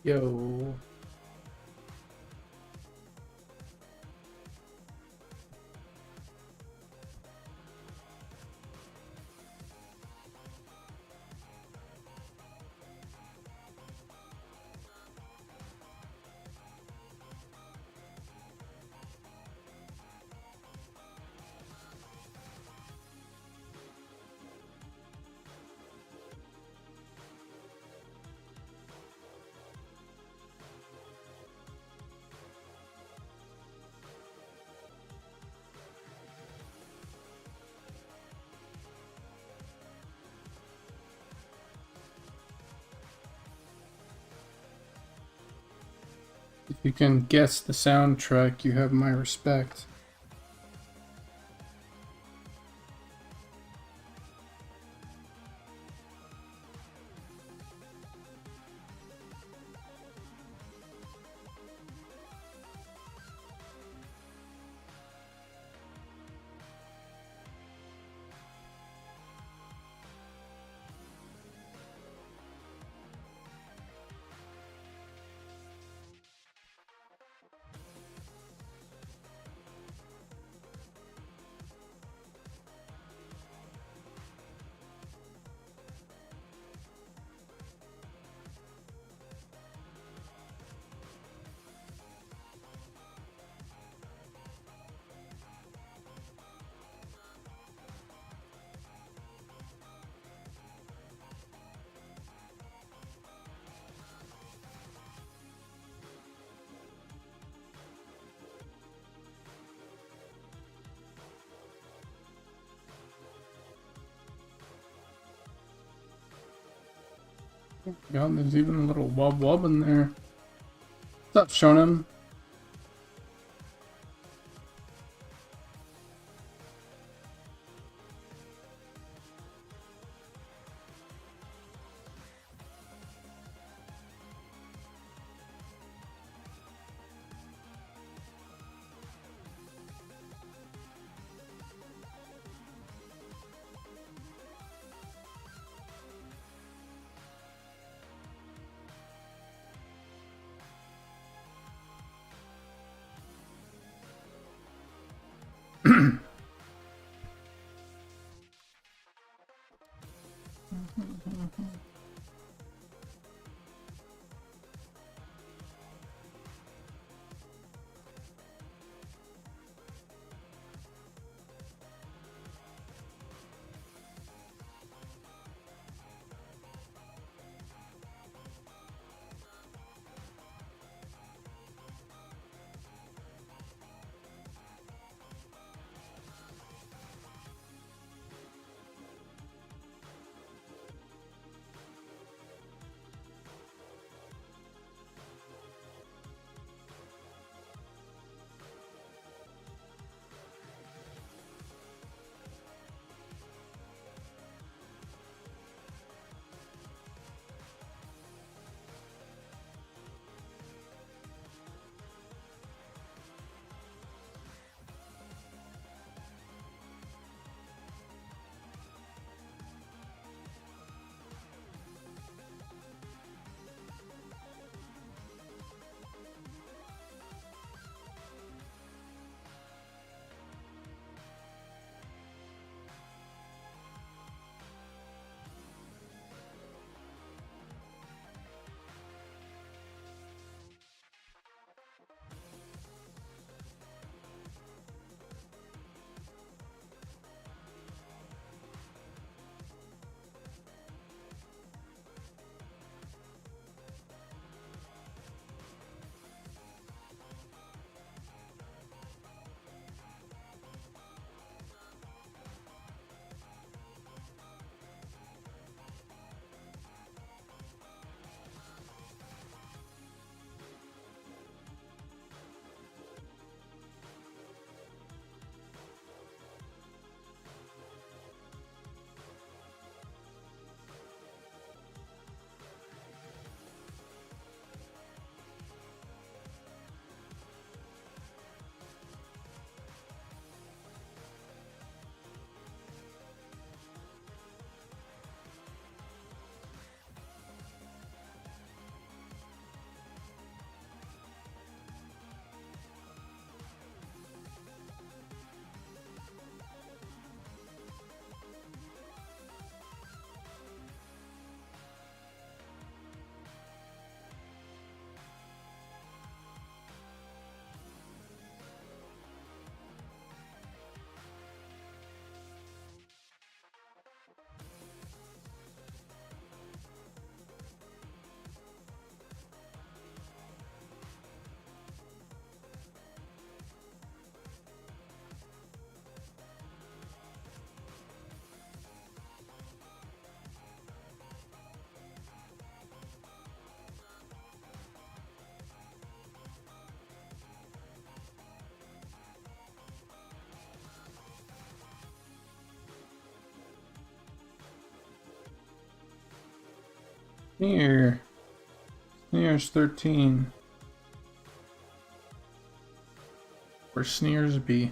Yo. If you can guess the soundtrack, you have my respect. God, there's even a little wub wub in there. What's up, Shonen? Here. Sneers 13. Where Sneers be?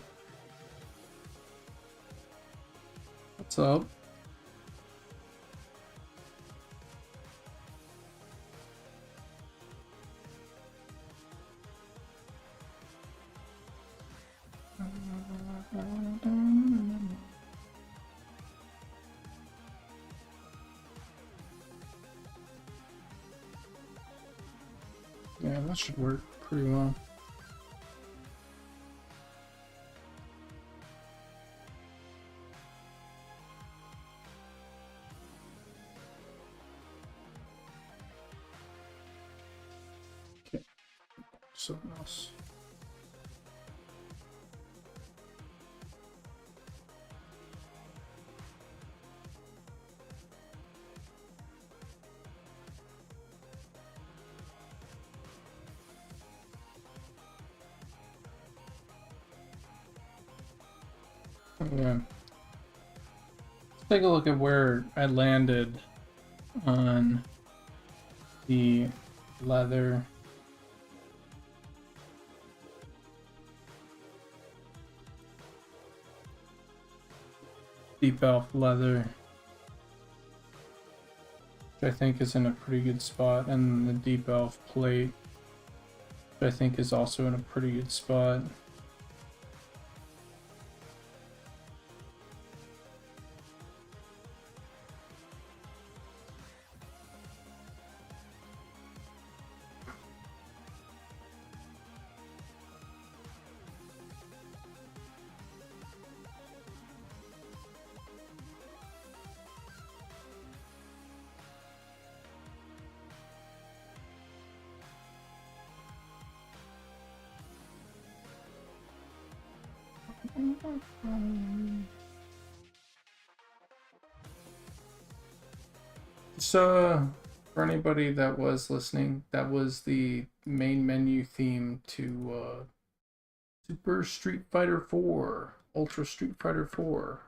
What's up? Yeah, that should work pretty well. Okay, something else. Yeah. Let's take a look at where I landed on the leather. Deep elf leather, which I think is in a pretty good spot, and the deep elf plate, which I think is also in a pretty good spot. So, for anybody that was listening, that was the main menu theme to Super Street Fighter 4, Ultra Street Fighter 4.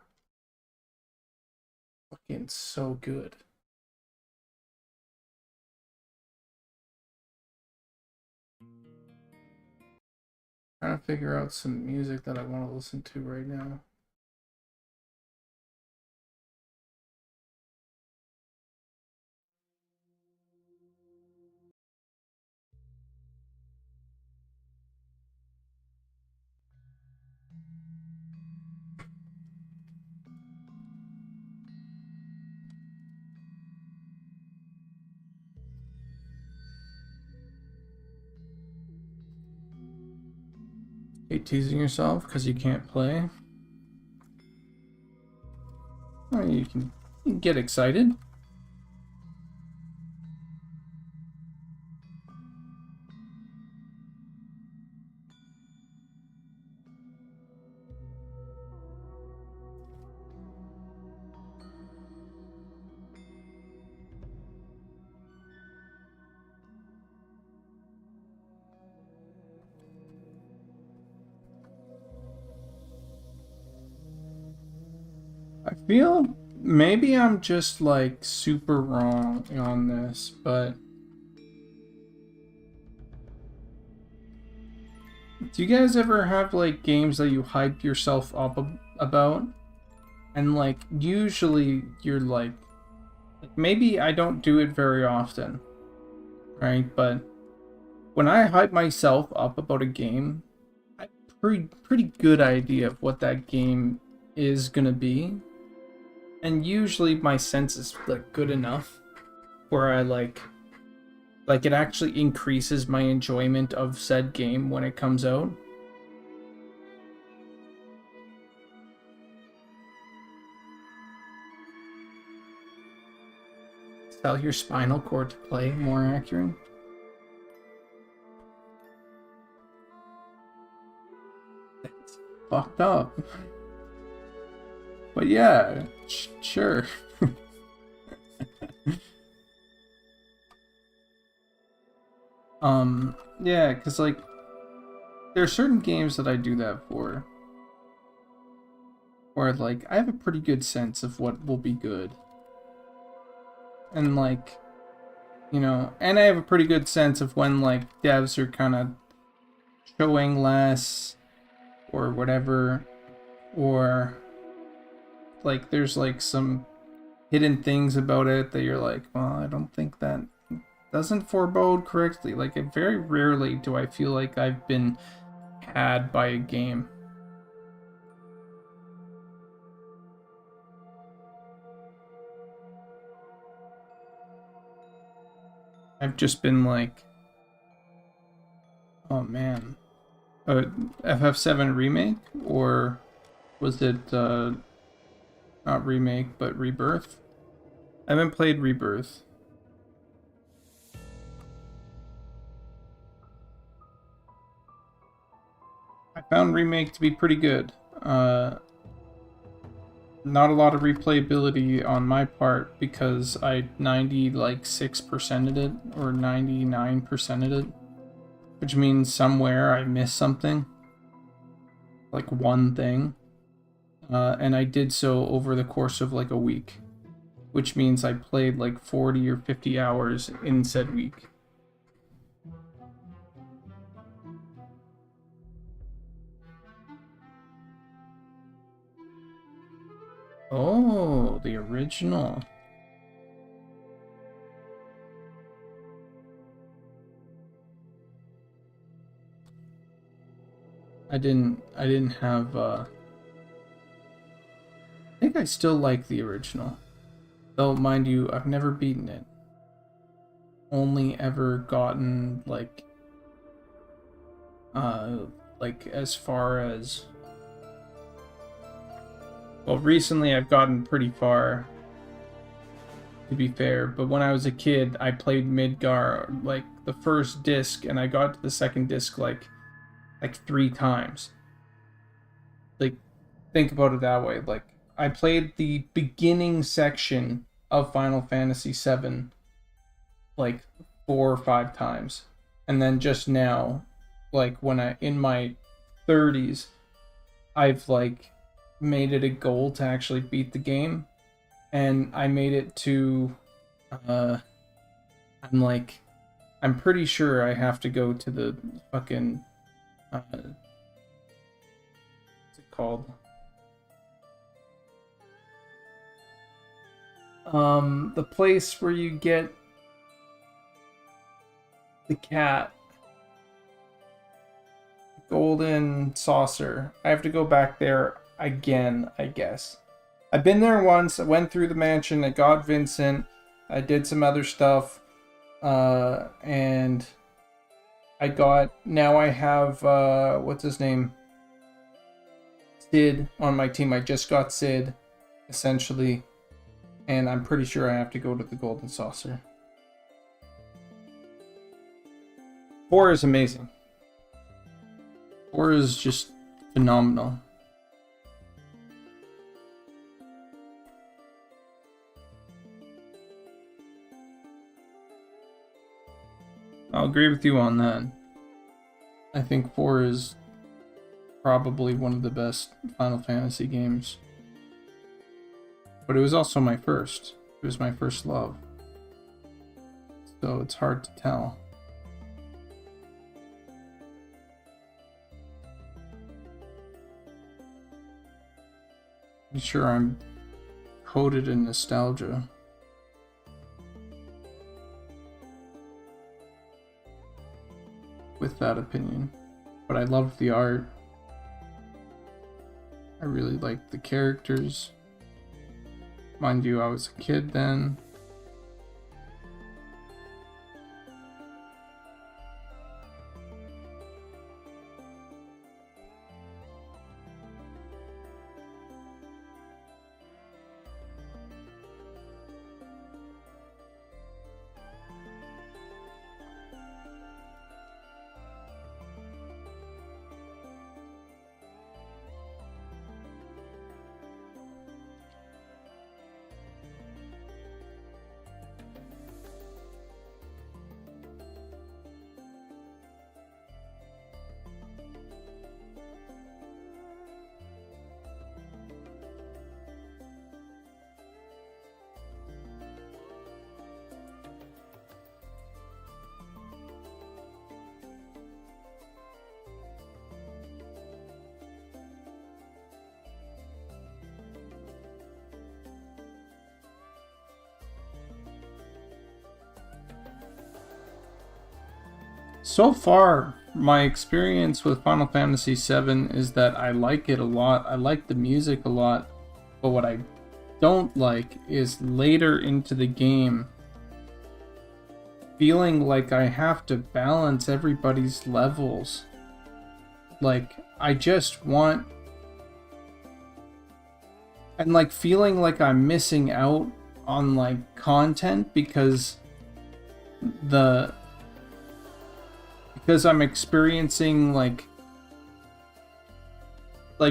Fucking so good. Trying to figure out some music that I want to listen to right now. Hate teasing yourself because you can't play. Well, you can get excited. I feel maybe I'm just like super wrong on this, but do you guys ever have like games that you hype yourself up about? And like usually you're like maybe I don't do it very often, right? But when I hype myself up about a game, I have a pretty good idea of what that game is gonna be. And usually my sense is like good enough where I like it actually increases my enjoyment of said game when it comes out. Tell your spinal cord to play more accurate. That's fucked up. But yeah, sure. Yeah, because like there are certain games that I do that for, where like I have a pretty good sense of what will be good, and like you know, and I have a pretty good sense of when like devs are kind of showing less or whatever, or like there's like some hidden things about it that you're like, well, I don't think that doesn't forebode correctly. Like, very rarely do I feel like I've been had by a game. I've just been like, oh man, FF7 remake, or was it not remake but Rebirth? I haven't played Rebirth. I found remake to be pretty good. Not a lot of replayability on my part because I 96%ed it or 99%ed it, which means somewhere I missed something, like one thing, and I did so over the course of like a week, which means I played like 40 or 50 hours in said week. Oh, the original. I didn't have I think I still like the original. Though mind you, I've never beaten it. Only ever gotten like as far as, well, recently I've gotten pretty far, to be fair, but when I was a kid I played Midgar like the first disc and I got to the second disc like 3 times. Like, think about it that way. Like, I played the beginning section of Final Fantasy VII like 4 or 5 times. And then just now, like when I in my 30s, I've like made it a goal to actually beat the game. And I made it to I'm like, I'm pretty sure I have to go to the fucking what's it called? The place where you get the cat. Golden saucer. I have to go back there again, I guess. I've been there once. I went through the mansion. I got Vincent. I did some other stuff. And I got, now I have, what's his name? Sid on my team. I just got Sid, essentially. And I'm pretty sure I have to go to the Golden Saucer. 4 is amazing. 4 is just phenomenal. I'll agree with you on that. I think 4 is probably one of the best Final Fantasy games. But it was also my first. It was my first love. So it's hard to tell. I'm sure I'm coated in nostalgia. With that opinion. But I loved the art. I really liked the characters. Mind you, I was a kid then. So far, my experience with Final Fantasy VII is that I like it a lot. I like the music a lot. But what I don't like is later into the game feeling like I have to balance everybody's levels. Like, I just want... And, like, feeling like I'm missing out on, like, content because I'm experiencing, like,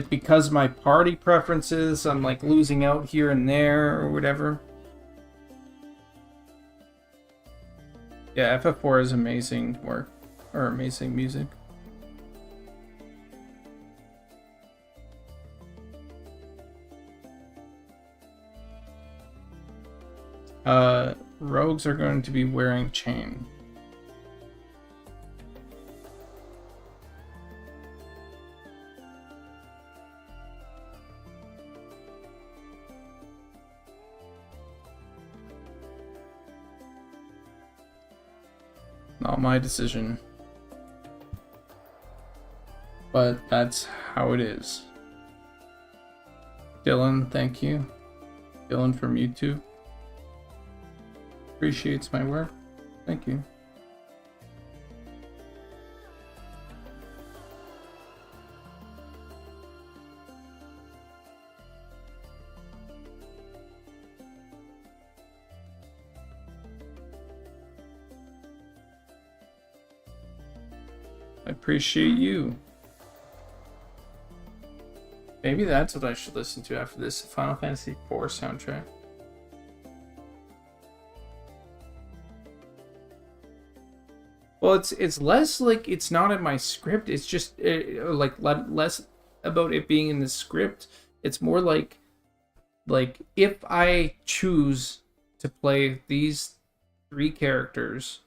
because my party preferences, I'm, like, losing out here and there or whatever. Yeah, FF4 is amazing work, or amazing music. Rogues are going to be wearing chain. Not my decision. But that's how it is. Dylan, thank you. Dylan from YouTube. Appreciates my work. Thank you. I appreciate you. Maybe that's what I should listen to after this Final Fantasy IV soundtrack. Well, it's less like it's not in my script. It's just like less about it being in the script. It's more like if I choose to play these 3 characters,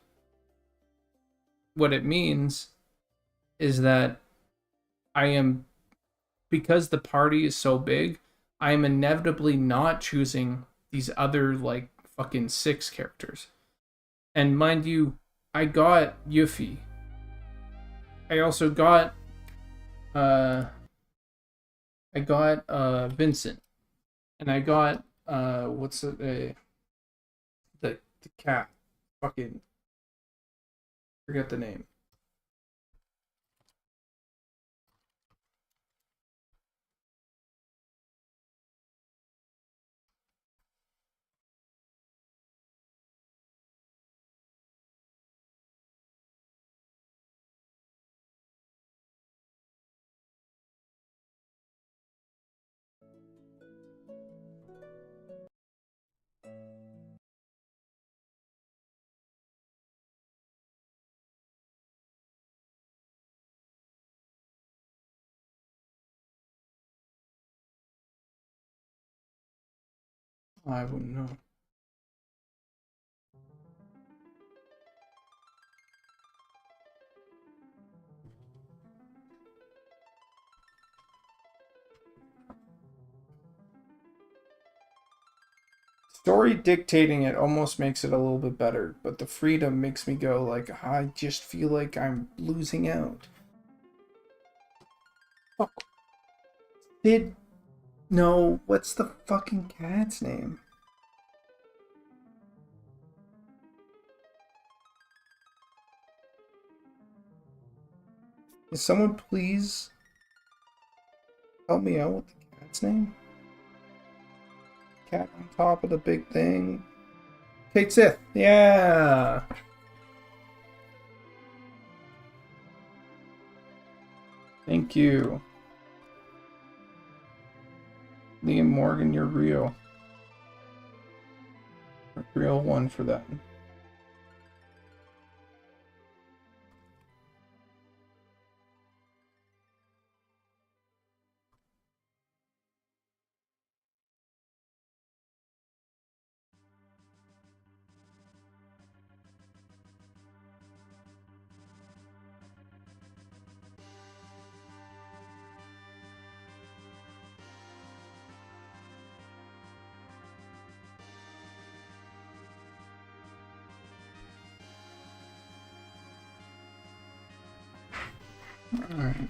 what it means is that I am, because the party is so big, I am inevitably not choosing these other like fucking 6 characters. And mind you, I got Yuffie. I also got Vincent. And I got what's the cat? Fucking forget the name. I wouldn't know. Story dictating it almost makes it a little bit better, but the freedom makes me go like, I just feel like I'm losing out. Fuck. No, what's the fucking cat's name? Can someone please help me out with the cat's name? Cat on top of the big thing. Kate Sith. Yeah. Thank you. Liam Morgan, you're real. A real one for that. Alright.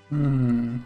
Hmm.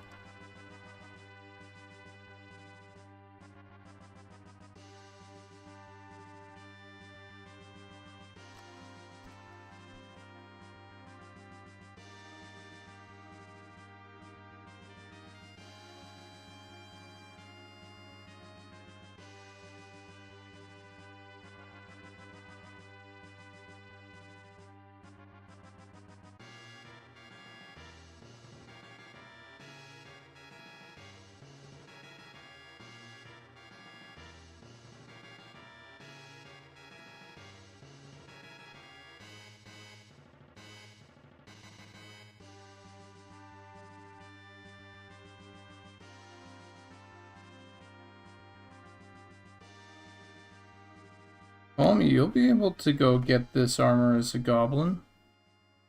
Well, I mean, you'll be able to go get this armor as a goblin.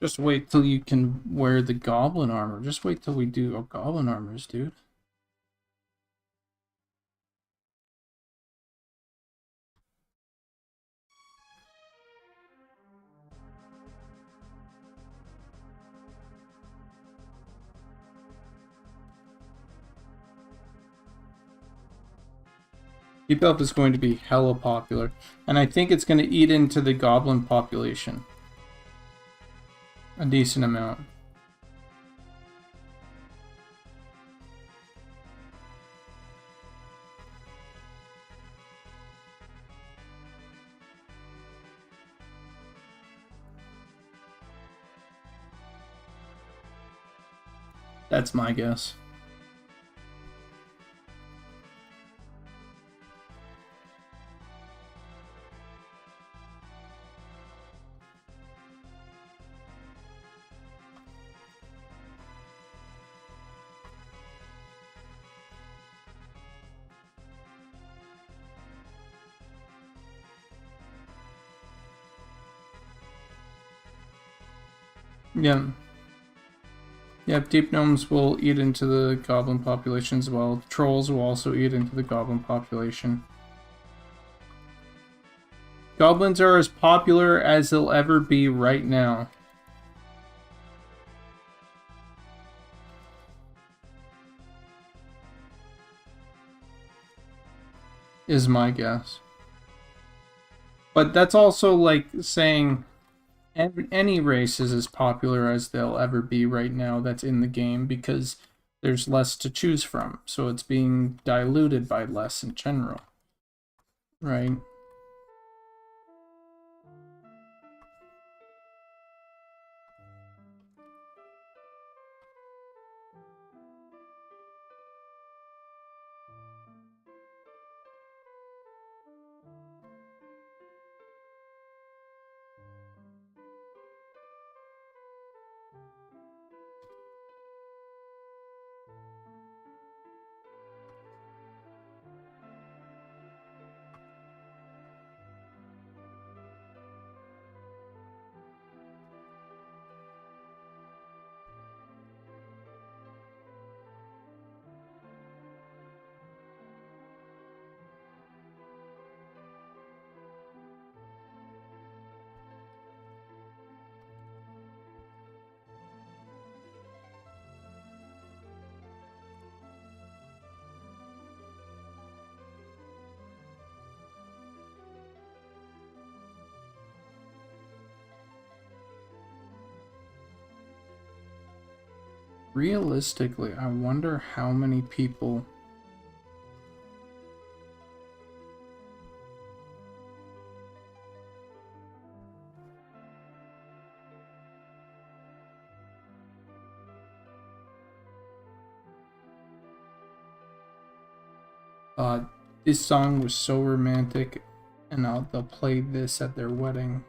Just wait till you can wear the goblin armor. Just wait till we do our goblin armors, dude. Keep Up is going to be hella popular. And I think it's going to eat into the goblin population. A decent amount. That's my guess. Yeah. Yep, deep gnomes will eat into the goblin population as well. Trolls will also eat into the goblin population. Goblins are as popular as they'll ever be right now. Is my guess. But that's also like saying any race is as popular as they'll ever be right now that's in the game because there's less to choose from. So it's being diluted by less in general. Right? Realistically, I wonder how many people thought this song was so romantic and they'll play this at their wedding.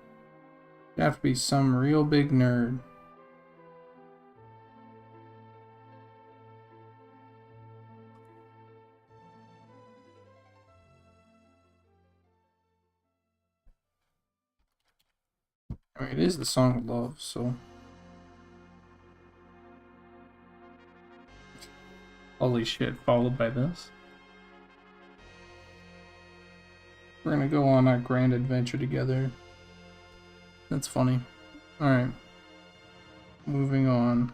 You have to be some real big nerd. I mean, it is the song of love, so. Holy shit, followed by this. We're gonna go on our grand adventure together. That's funny. Alright. Moving on.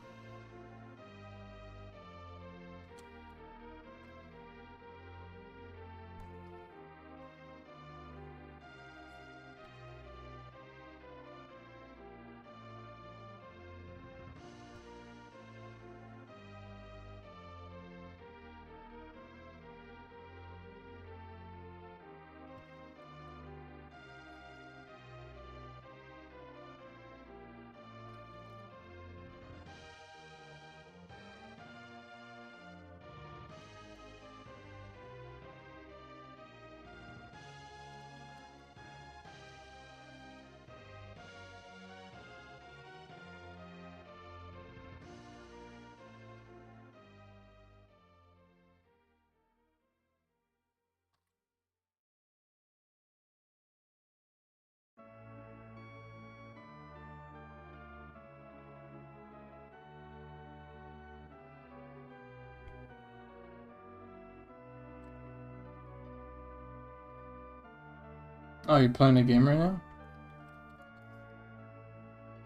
Oh, you're playing a game right now?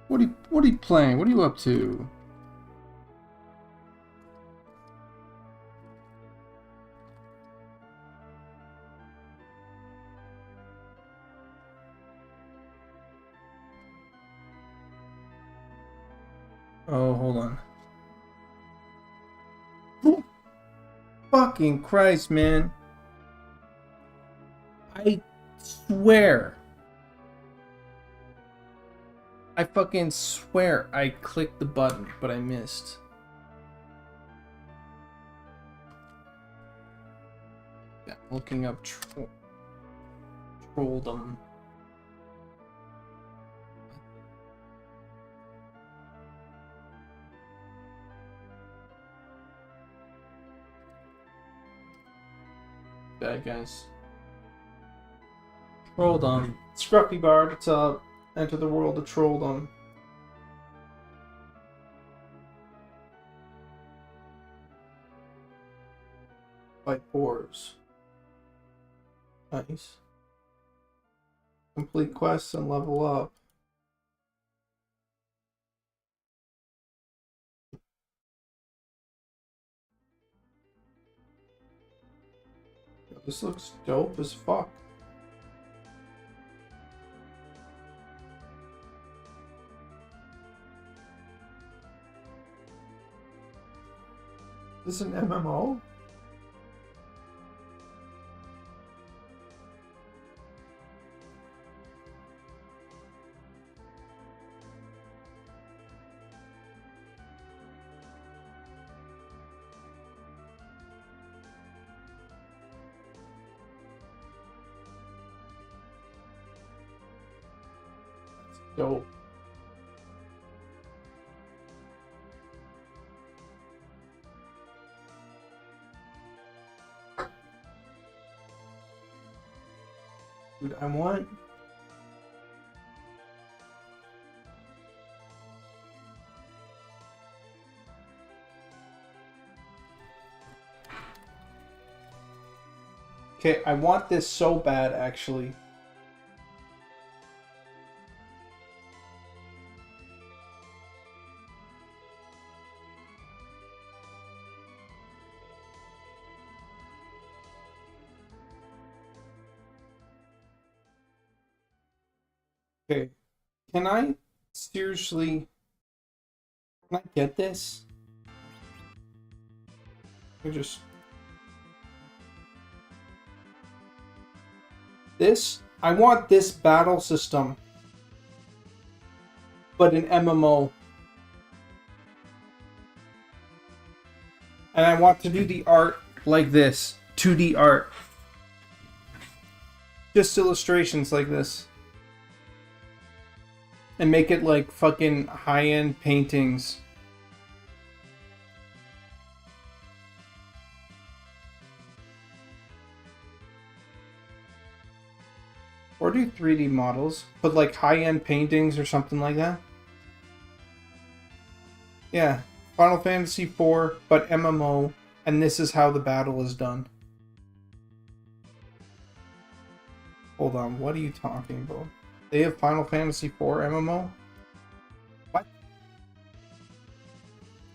What are you playing? What are you up to? Oh, hold on. Oh, fucking Christ, man. I swear. I fucking swear I clicked the button, but I missed. Yeah, looking up trolldom. Bad guys. Trolldom. Scruffy Bard, what's up? Enter the world of trolldom. Fight boars. Nice. Complete quests and level up. Yo, this looks dope as fuck. Is this an MMO? Dope. Dude, I want... Okay, I want this so bad, actually. Okay, can I seriously... Can I get this? Let me just... This? I want this battle system, but an MMO. And I want to do the art like this. 2D art. Just illustrations like this. And make it like fucking high-end paintings. Or do 3D models. But like high-end paintings or something like that. Yeah. Final Fantasy IV, but MMO. And this is how the battle is done. Hold on, what are you talking about? They have Final Fantasy IV MMO? What?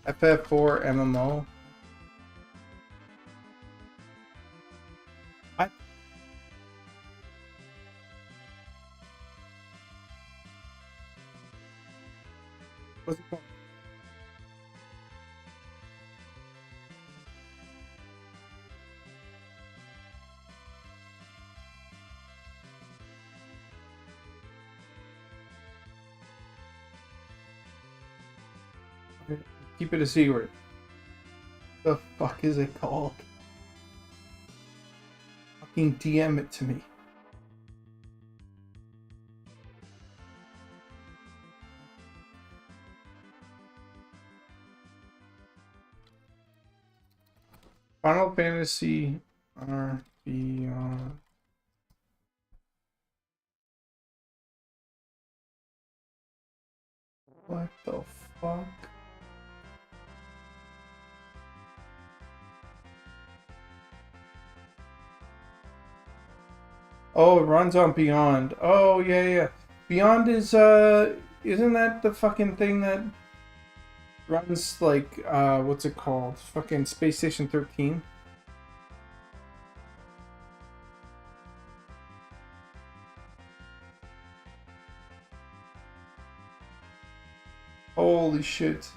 FF4 MMO? What? What's it called? Keep it a secret. The fuck is it called? Fucking DM it to me. Final Fantasy RBR. What the fuck? Oh, it runs on Beyond. Oh, yeah, yeah. Beyond is, isn't that the fucking thing that runs, like, what's it called? Fucking Space Station 13? Holy shit.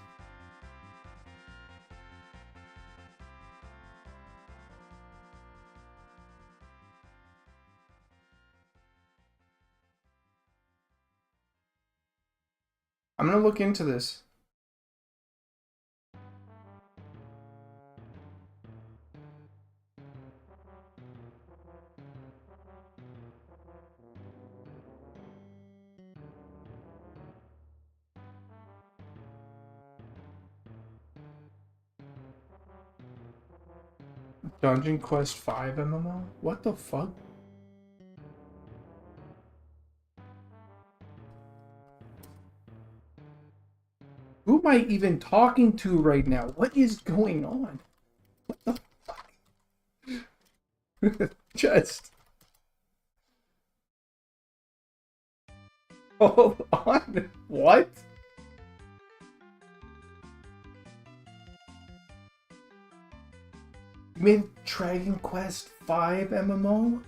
I'm gonna look into this. Dungeon Quest 5 MMO? What the fuck? Who am I even talking to right now? What is going on? What the fuck? Just... Hold on. What? You made Dragon Quest 5 MMO?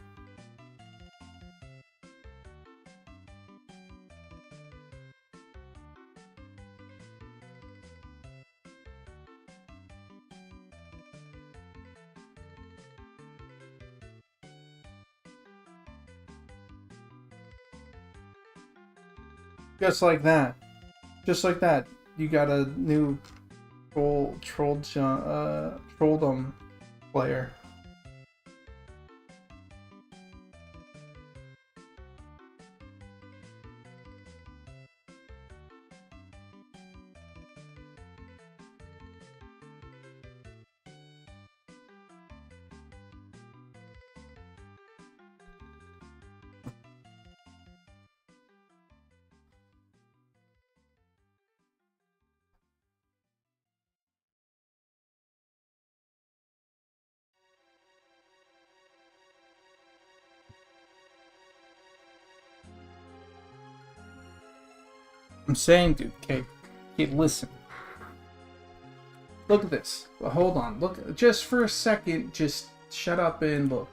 Just like that. Just like that. You got a new trolldom player. I'm saying, dude, okay, listen. Look at this. Well, hold on. Look, just for a second, just shut up and look.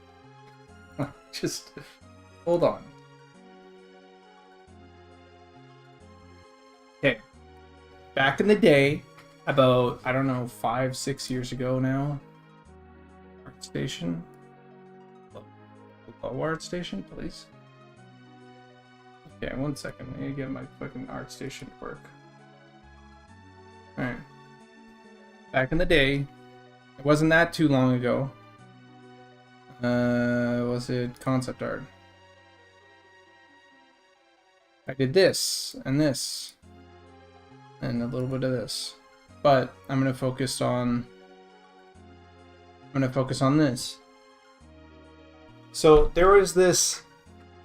Just hold on. Okay. Back in the day, about, I don't know, 5-6 years ago now, station. Low art station, please. Okay, 1 second. I need to get my fucking art station to work. Alright. Back in the day, it wasn't that too long ago. Was it concept art? I did this, and this, and a little bit of this. But I'm gonna focus on this. So there was this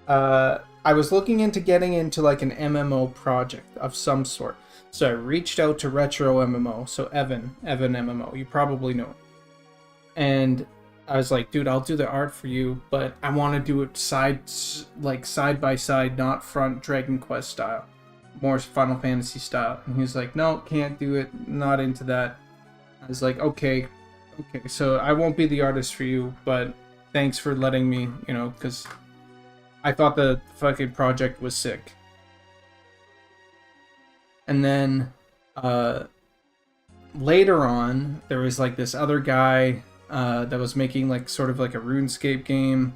I was looking into getting into like an MMO project of some sort. So I reached out to Retro MMO, so Evan MMO, you probably know. And I was like, dude, I'll do the art for you, but I want to do it side by side, not front Dragon Quest style, more Final Fantasy style. And he was like, no, can't do it, not into that. I was like, okay, so I won't be the artist for you, but thanks for letting me, you know, because I thought the fucking project was sick. And then later on, there was like this other guy that was making like sort of like a RuneScape game,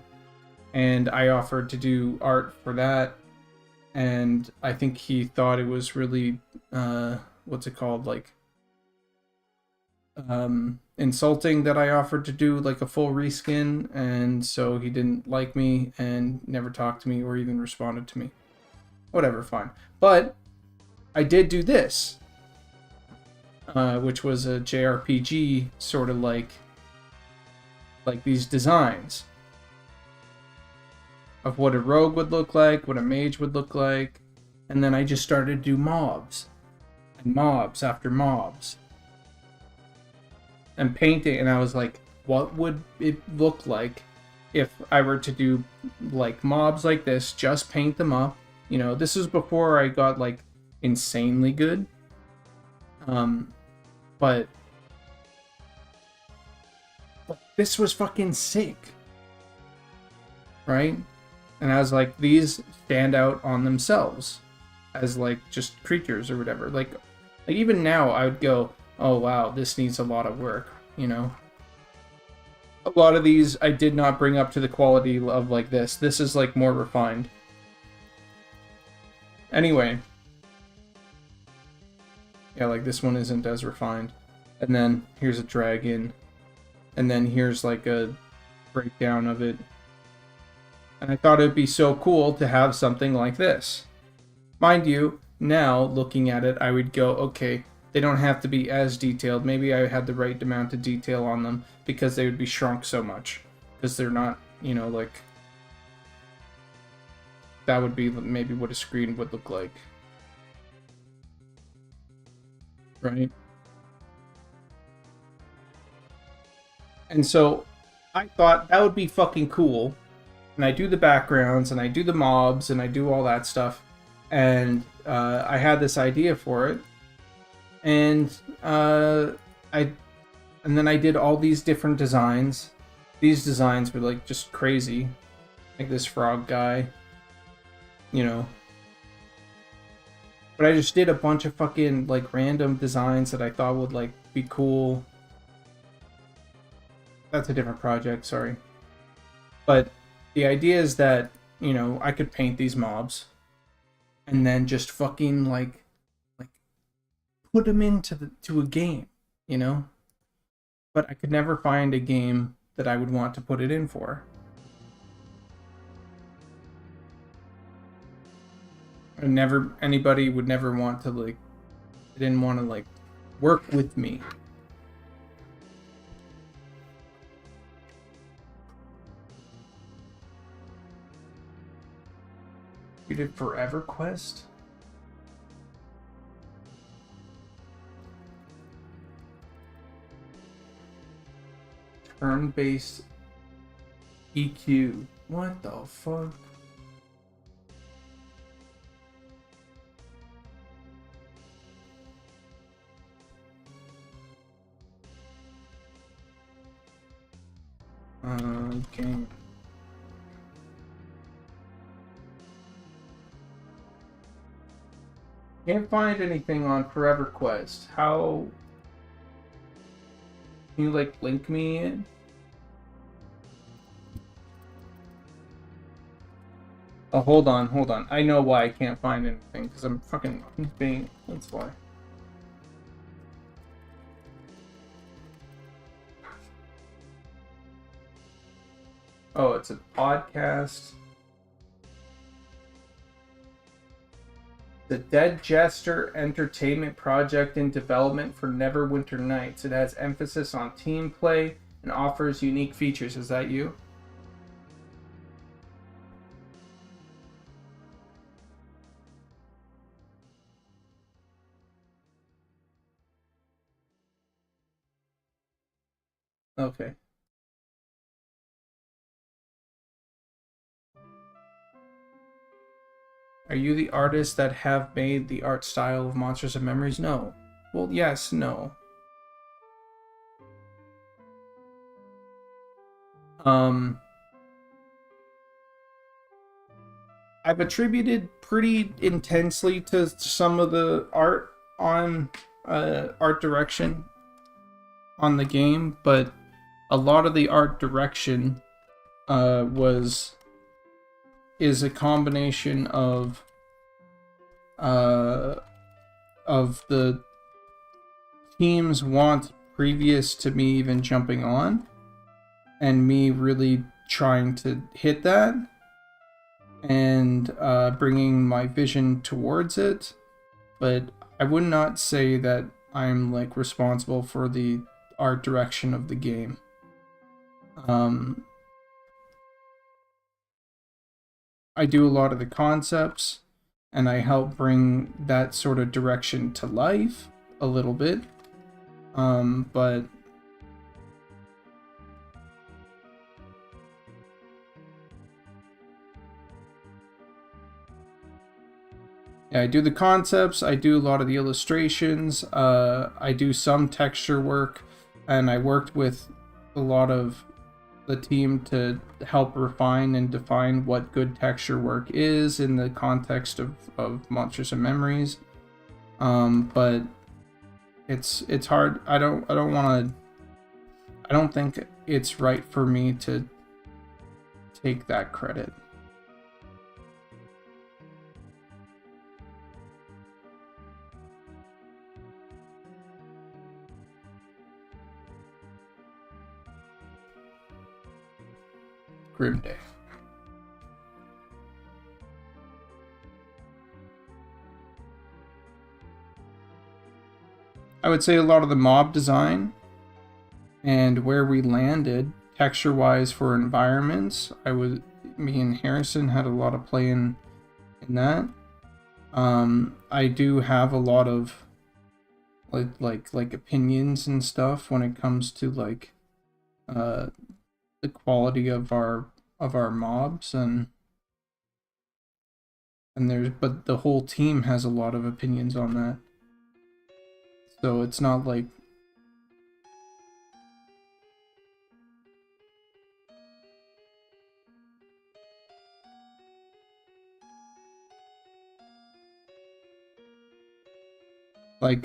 and I offered to do art for that, and I think he thought it was really what's it called, like insulting that I offered to do like a full reskin, and so he didn't like me and never talked to me or even responded to me. Whatever, fine. But I did do this, which was a JRPG sort of like these designs of what a rogue would look like, what a mage would look like, and then I just started to do mobs and mobs after mobs and painting, and I was like, what would it look like if I were to do like mobs like this, just paint them up, you know. This is before I got like insanely good, but this was fucking sick, right? And I was like, these stand out on themselves as like just creatures or whatever. Like even now I would go, oh wow, this needs a lot of work, you know. A lot of these I did not bring up to the quality of like this. This is like more refined. Anyway. Yeah, like this one isn't as refined. And then here's a dragon. And then here's like a breakdown of it. And I thought it'd be so cool to have something like this. Mind you, now looking at it, I would go, okay, they don't have to be as detailed. Maybe I had the right amount of detail on them because they would be shrunk so much. Because they're not, you know, like... That would be maybe what a screen would look like. Right? And so I thought that would be fucking cool. And I do the backgrounds, and I do the mobs, and I do all that stuff. And I had this idea for it. And then I did all these different designs. These designs were like just crazy. Like this frog guy. You know. But I just did a bunch of fucking like random designs that I thought would like be cool. That's a different project, sorry. But the idea is that, you know, I could paint these mobs and then just fucking like put them into a game, you know? But I could never find a game that I would want to put it in for. Anybody would never want to like, they didn't want to like work with me. You did Forever Quest? Turn-based EQ. What the fuck? Game. Can't find anything on Forever Quest. How... Can you, like, link me in? Oh, hold on, hold on. I know why I can't find anything, because I'm fucking being. That's why. Oh, it's a podcast. The Dead Jester Entertainment Project in development for Neverwinter Nights. It has emphasis on team play and offers unique features. Is that you? Okay. Are you the artist that have made the art style of Monsters and Memories? No. Well, yes, no. Um, I've attributed pretty intensely to some of the art on art direction on the game, but a lot of the art direction was is a combination uh, of the team's want previous to me even jumping on, and me really trying to hit that and bringing my vision towards it. But I would not say that I'm like responsible for the art direction of the game. Um, I do a lot of the concepts, and I help bring that sort of direction to life a little bit. But yeah, I do the concepts, I do a lot of the illustrations, I do some texture work, and I worked with a lot of the team to help refine and define what good texture work is in the context of Monsters and Memories. But it's hard. I don't think it's right for me to take that credit. Grim Day. I would say a lot of the mob design and where we landed texture wise for environments. Me and Harrison had a lot of play in that. I do have a lot of like opinions and stuff when it comes to like uh the quality of our mobs, and there's but the whole team has a lot of opinions on that. So it's not like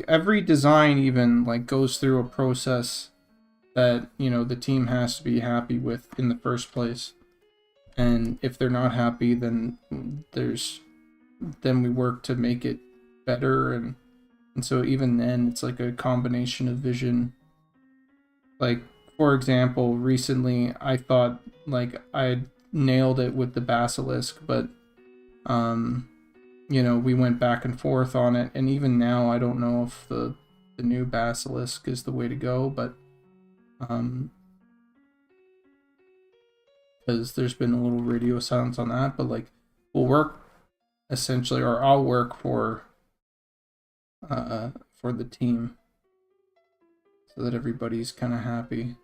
every design even like goes through a process that, you know, the team has to be happy with in the first place. And if they're not happy, then then we work to make it better, and so even then it's like a combination of vision. Like, for example, recently I thought like I nailed it with the basilisk, but um you know, we went back and forth on it, and even now I don't know if the new basilisk is the way to go, but because there's been a little radio silence on that, but like we'll work essentially, or I'll work for the team so that everybody's kind of happy.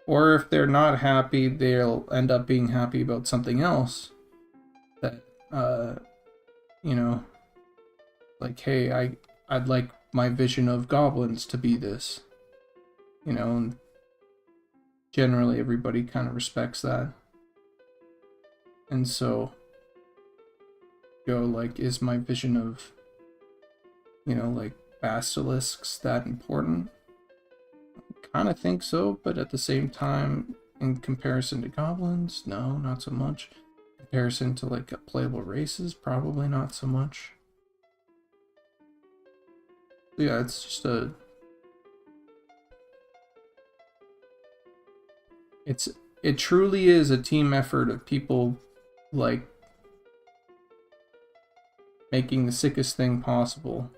Or if they're not happy, they'll end up being happy about something else that you know, like, hey, I'd like my vision of goblins to be this, you know, and generally everybody kind of respects that. And so go like, is my vision of, you know, like basilisks that important? I kind of think so, but at the same time, in comparison to goblins? No, not so much. Comparison to like playable races? Probably not so much. Yeah, it's just a... It truly is a team effort of people, like, making the sickest thing possible.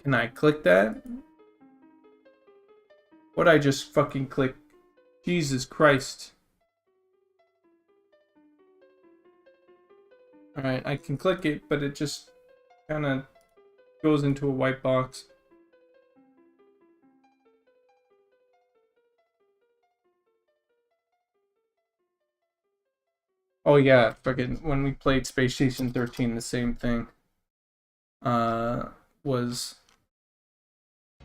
Can I click that? What'd I just fucking click? Jesus Christ. Alright, I can click it, but it just kind of goes into a white box. Oh yeah, fucking when we played Space Station 13, the same thing.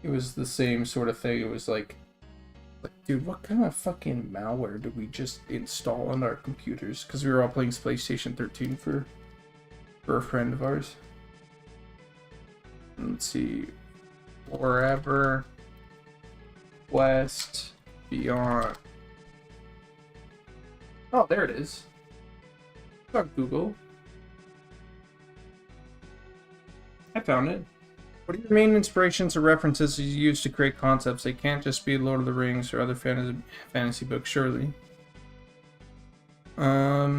It was the same sort of thing. It was like, dude, what kind of fucking malware did we just install on our computers? Because we were all playing Space Station 13 for a friend of ours. Let's see. Forever West Beyond. Oh, there it is. Fuck Google. I found it. What are your main inspirations or references you use to create concepts? They can't just be Lord of the Rings or other fantasy books, surely. I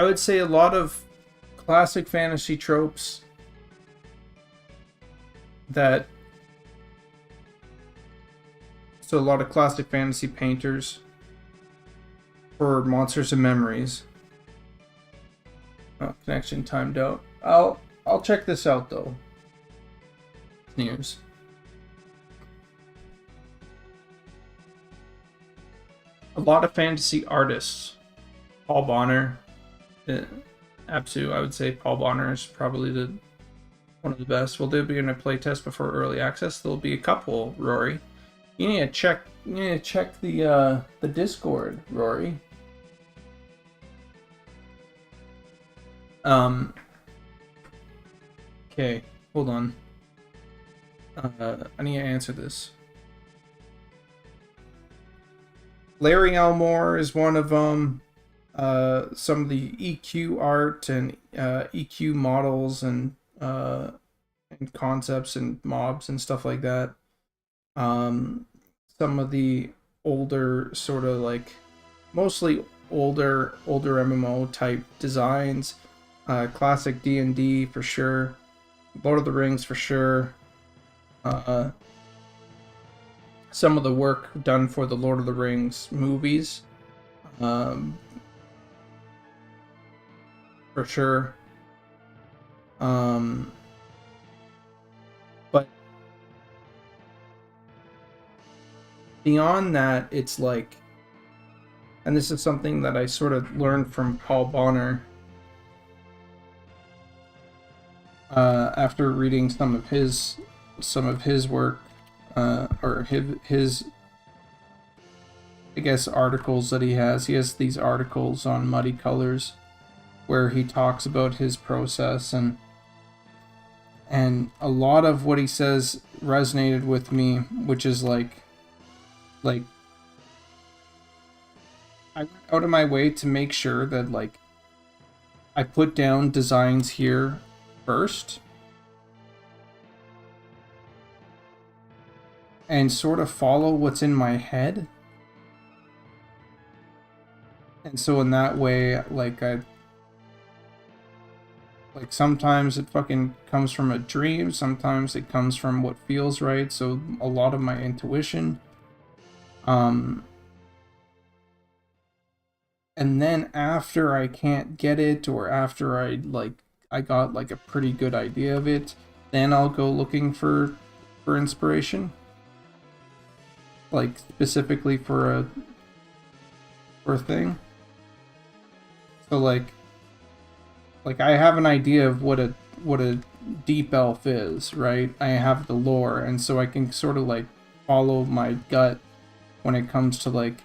would say a lot of classic fantasy tropes that... So a lot of classic fantasy painters for Monsters and Memories. Oh, connection timed out. I'll check this out though. News. A lot of fantasy artists. Paul Bonner. Absolutely, I would say Paul Bonner is probably one of the best. Will there be in a playtest before early access? There'll be a couple, Rory. You need to check. You need to check the Discord, Rory. Okay, hold on. I need to answer this. Larry Elmore is one of them. Some of the EQ art and EQ models and concepts and mobs and stuff like that. Some of the older sort of like mostly older MMO type designs, classic D&D for sure, Lord of the Rings for sure, some of the work done for the Lord of the Rings movies, for sure. But beyond that, it's like, and this is something that I sort of learned from Paul Bonner after reading some of his work, or his I guess articles that he has. He has these articles on Muddy Colors where he talks about his process, and a lot of what he says resonated with me, which is like I went out of my way to make sure that like I put down designs here first and sort of follow what's in my head. And so in that way, like sometimes it fucking comes from a dream, sometimes it comes from what feels right, so a lot of my intuition. And then after I can't get it, or after I got like a pretty good idea of it, then I'll go looking for inspiration. Like specifically for a thing. So like I have an idea of what a deep elf is, right? I have the lore, and so I can sort of like follow my gut when it comes to like,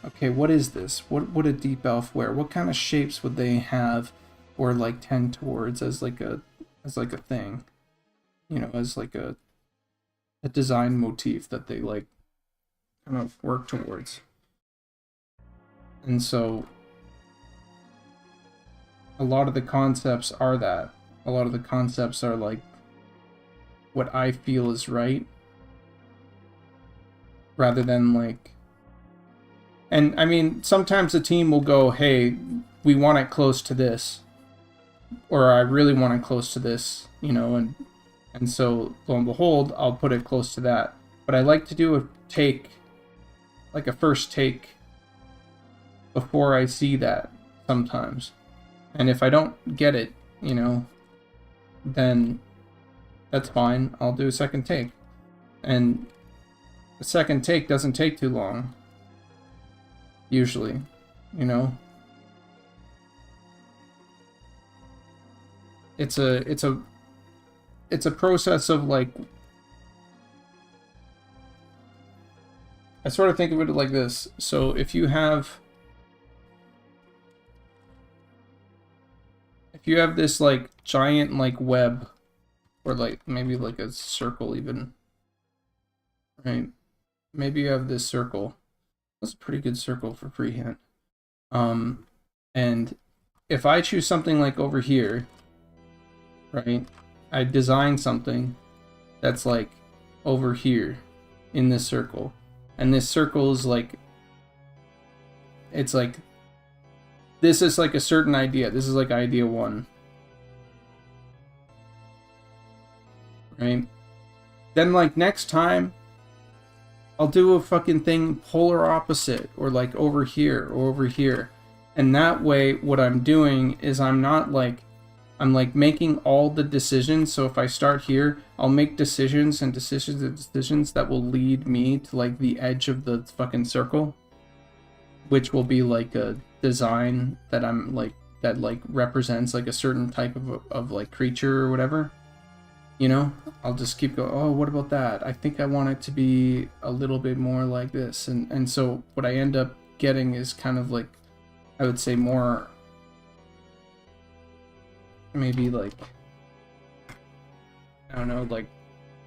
okay, what is this? What would a deep elf wear? What kind of shapes would they have or like tend towards as like a thing? You know, as like a design motif that they like kind of work towards. And so a lot of the concepts are that. A lot of the concepts are like what I feel is right rather than like, and I mean, sometimes the team will go, hey, we want it close to this, or I really want it close to this, you know, and so lo and behold, I'll put it close to that. But I like to do a take, like a first take, before I see that sometimes. And if I don't get it, you know, then that's fine. I'll do a second take. And the second take doesn't take too long. Usually, you know. It's a process of like, I sort of think of it like this. So if you have this like giant like web, or like maybe like a circle even, right? Maybe you have this circle. That's a pretty good circle for freehand. And if I choose something like over here, right? I design something that's like over here in this circle. And this circle is like, it's like, this is like a certain idea. This is like idea 1. Right? Then like next time, I'll do a fucking thing polar opposite, or like over here or over here. And that way what I'm doing is I'm like making all the decisions. So if I start here, I'll make decisions that will lead me to like the edge of the fucking circle, which will be like a design that I'm like, that like represents like a certain type of like creature or whatever. You know, I'll just keep going, oh, what about that? I think I want it to be a little bit more like this. And so what I end up getting is kind of like, I would say more, maybe like, I don't know, like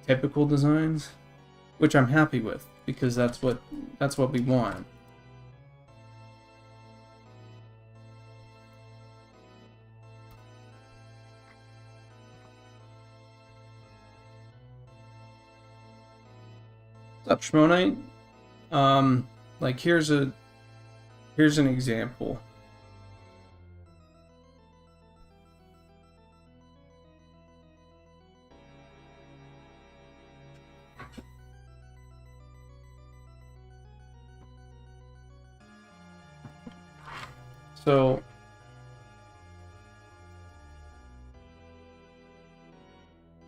typical designs, which I'm happy with, because that's what we want. What's up, Schmonite? Like here's an example. So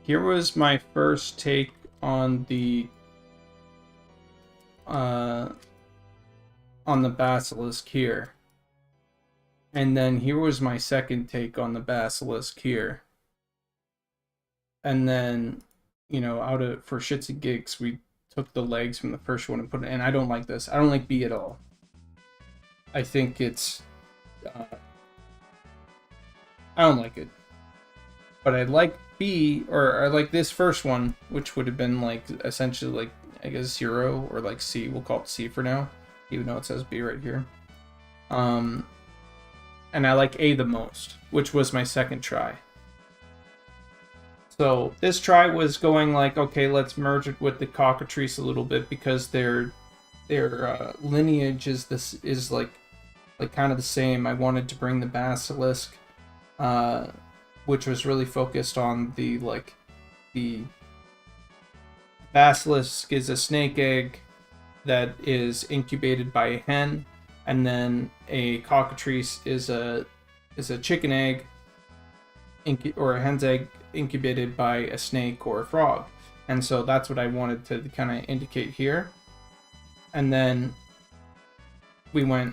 here was my first take on the basilisk here. And then here was my second take on the basilisk here. And then, you know, for shits and gigs, we took the legs from the first one and put it, and I don't like this. I don't like B at all. I think it's, I don't like it. But I like B, or I like this first one, which would have been like, essentially like, I guess 0, or like C. We'll call it C for now, even though it says B right here. And I like A the most, which was my second try. So this try was going like, okay, let's merge it with the cockatrice a little bit, because their lineage is like kind of the same. I wanted to bring the basilisk, which was really focused on the basilisk is a snake egg that is incubated by a hen, and then a cockatrice is a chicken egg, or a hen's egg incubated by a snake or a frog. And so that's what I wanted to kind of indicate here. And then we went,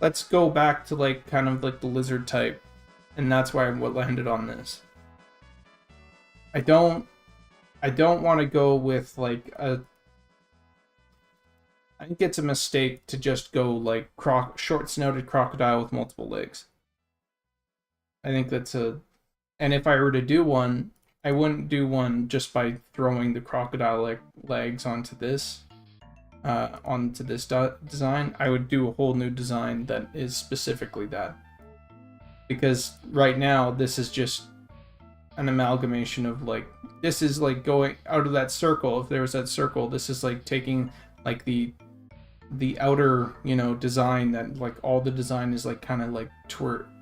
let's go back to like kind of like the lizard type, and that's why I landed on this. I don't want to go with like a. I think it's a mistake to just go like short-snouted crocodile with multiple legs. I think that's a, and if I were to do one, I wouldn't do one just by throwing the crocodile legs onto this design. I would do a whole new design that is specifically that. Because right now, this is just an amalgamation of like, this is like going out of that circle. If there was that circle, this is like taking like the outer, you know, design that like all the design is like kind of like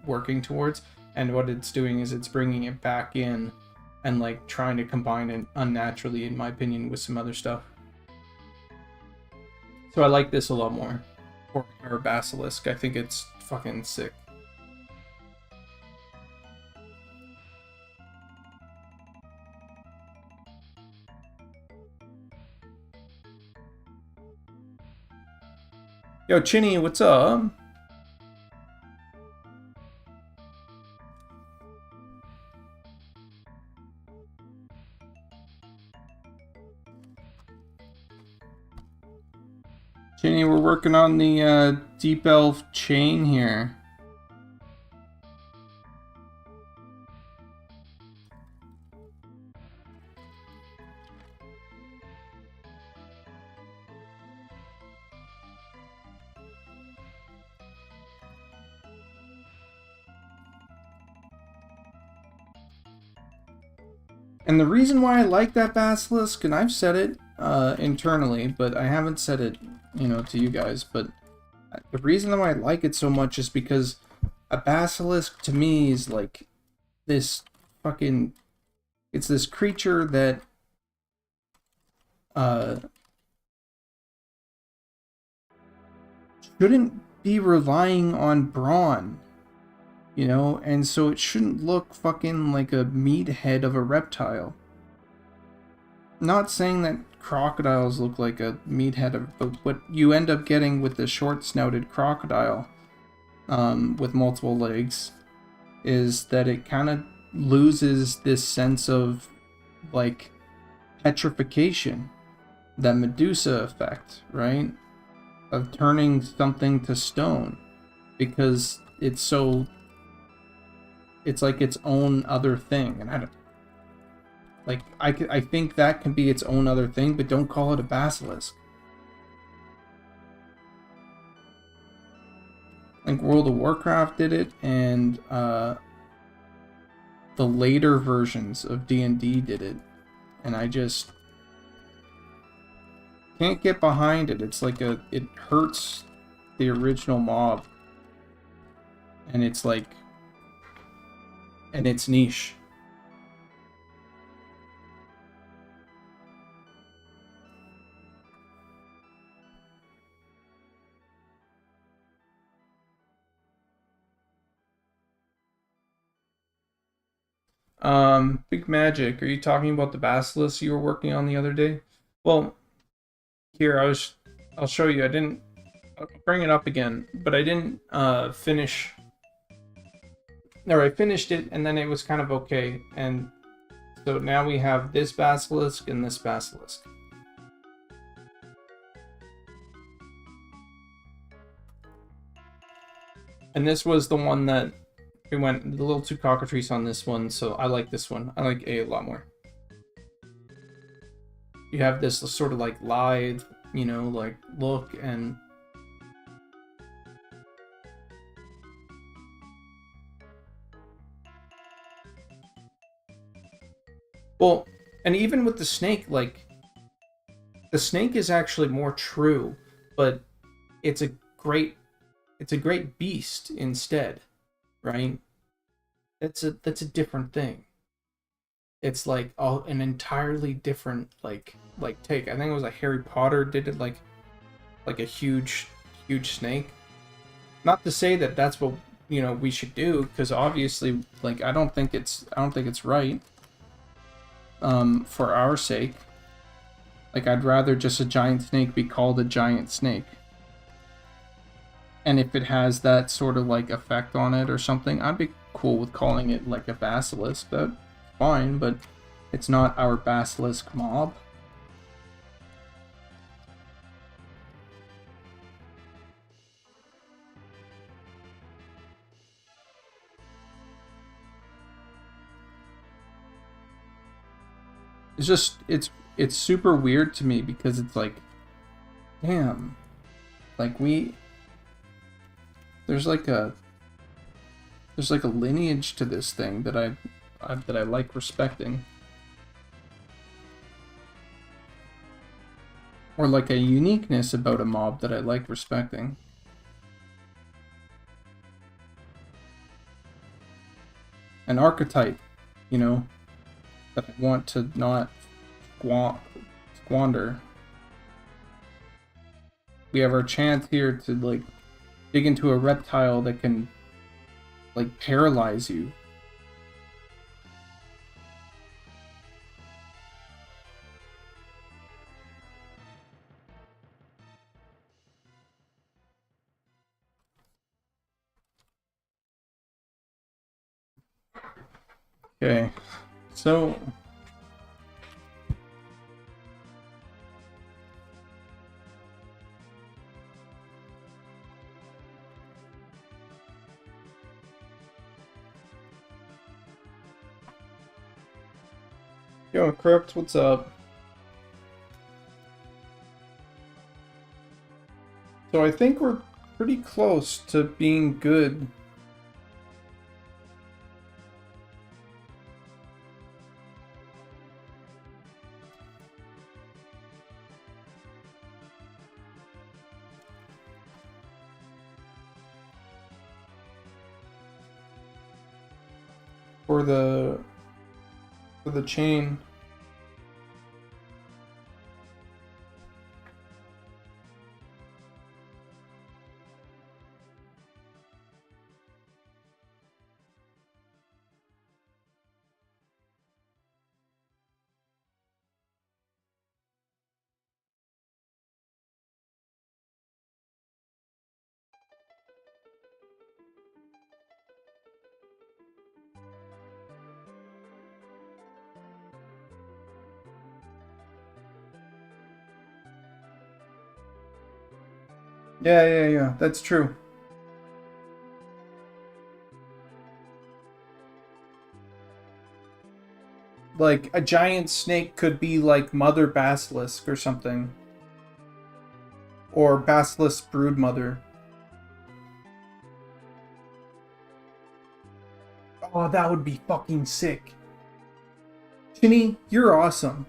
working towards. And what it's doing is it's bringing it back in and like trying to combine it unnaturally, in my opinion, with some other stuff. So I like this a lot more. Or Basilisk. I think it's fucking sick. Yo, Chinny, what's up? Chinny, we're working on the Deep Elf chain here. And the reason why I like that Basilisk, and I've said it internally, but I haven't said it, you know, to you guys, but the reason why I like it so much is because a Basilisk to me is like this fucking, it's this creature that shouldn't be relying on brawn, you know, and so it shouldn't look fucking like a meathead of a reptile. Not saying that crocodiles look like a meathead, but what you end up getting with the short-snouted crocodile with multiple legs is that it kind of loses this sense of like petrification, that Medusa effect, right? Of turning something to stone, because it's so, it's like its own other thing, and I don't like, I think that can be its own other thing, but don't call it a basilisk. Like World of Warcraft did it, and the later versions of D&D did it, and I just can't get behind it. It's like it hurts the original mob, and it's like, and it's niche. Big Magic, are you talking about the Basilisk you were working on the other day? Well, here, I'll show you. I'll bring it up again, but I didn't finish, or I finished it and then it was kind of okay, and so now we have this Basilisk and this Basilisk. And this was the one that we went a little too cockatrice on this one, so I like this one. I like A lot more. You have this sort of like lithe, you know, like look, and well, and even with the snake, like the snake is actually more true, but it's a great beast instead, right? That's a different thing. It's like an entirely different like take. I think it was like Harry Potter did it like a huge snake. Not to say that that's what, you know, we should do, because obviously like I don't think it's right for our sake. Like I'd rather just a giant snake be called a giant snake. And if it has that sort of like effect on it or something, I'd be cool with calling it like a basilisk. That's fine, but it's not our basilisk mob. It's just it's super weird to me because it's like, damn, like there's like a lineage to this thing that I like respecting, or like a uniqueness about a mob that I like respecting. An archetype, you know, that I want to not squander. We have our chance here to like dig into a reptile that can like paralyze you. Okay, so yo, Crypt, what's up? So I think we're pretty close to being good. For the chain. Yeah, that's true. Like, a giant snake could be like Mother Basilisk or something. Or Basilisk Broodmother. Oh, that would be fucking sick. Shinny, you're awesome.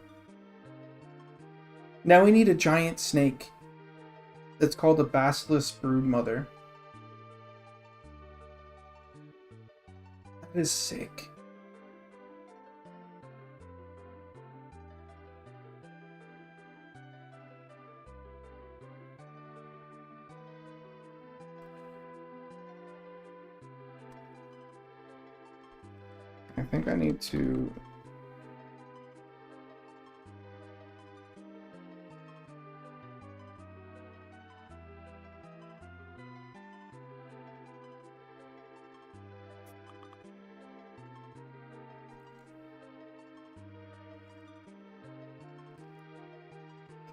Now we need a giant snake that's called a Basilisk Broodmother. That is sick. I think I need to...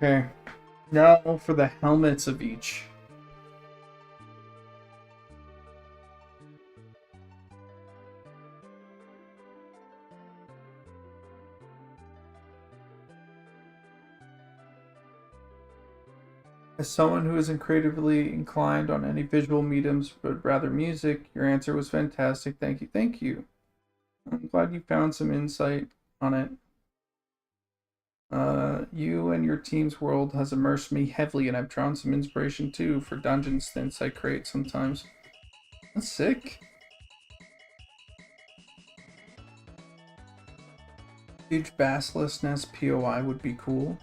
Okay. Now for the helmets of each. As someone who isn't creatively inclined on any visual mediums but rather music, your answer was fantastic. Thank you. Thank you. I'm glad you found some insight on it. You and your team's world has immersed me heavily, and I've drawn some inspiration too for dungeon stints I create sometimes. That's sick. Huge basilisk nest POI would be cool.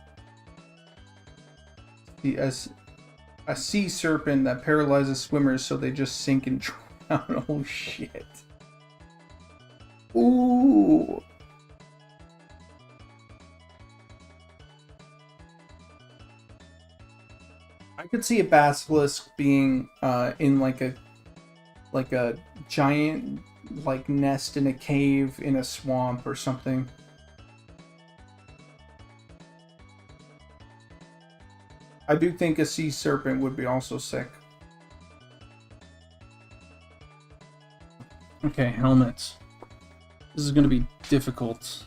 A sea serpent that paralyzes swimmers so they just sink and drown. Oh shit. Ooh. I could see a basilisk being in like a giant like nest in a cave in a swamp or something. I do think a sea serpent would be also sick. Okay, helmets. This is gonna be difficult.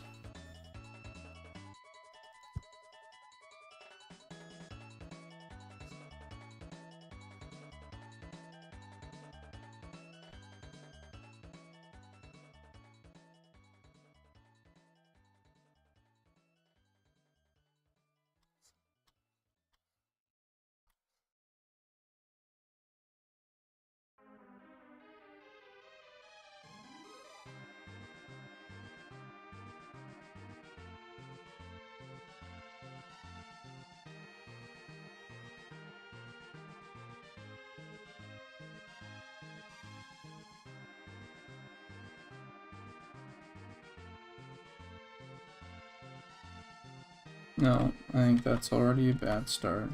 No, I think that's already a bad start.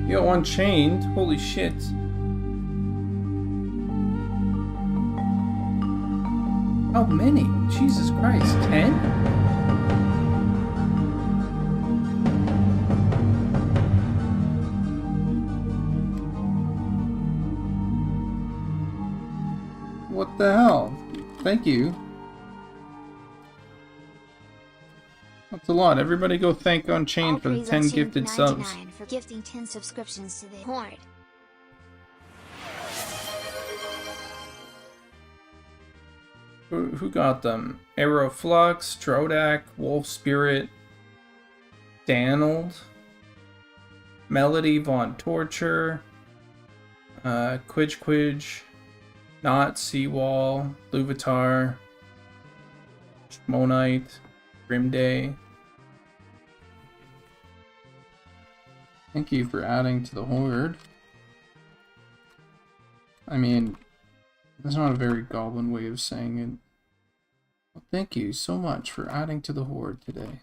Yo, Unchained? Holy shit. How many? Jesus Christ, 10? What the hell? Thank you. That's a lot. Everybody go thank Unchained for the 10 gifted subs. For gifting 10 subscriptions to the Horde. Who got them? Aeroflux, Drodak, Wolf Spirit, Danold, Melody Von Torture, Quidge, Not Seawall, Luvatar, Shmonite, Grimday. Thank you for adding to the Horde. I mean, that's not a very goblin way of saying it. Well, thank you so much for adding to the Horde today.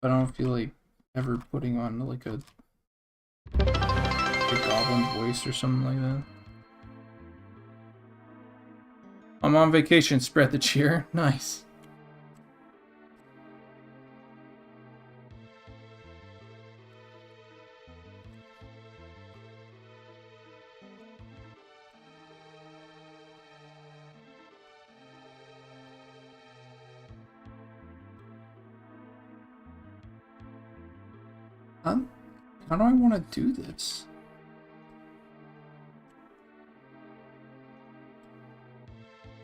I don't feel like ever putting on like a goblin voice or something like that. I'm on vacation, spread the cheer. Nice. How do I want to do this?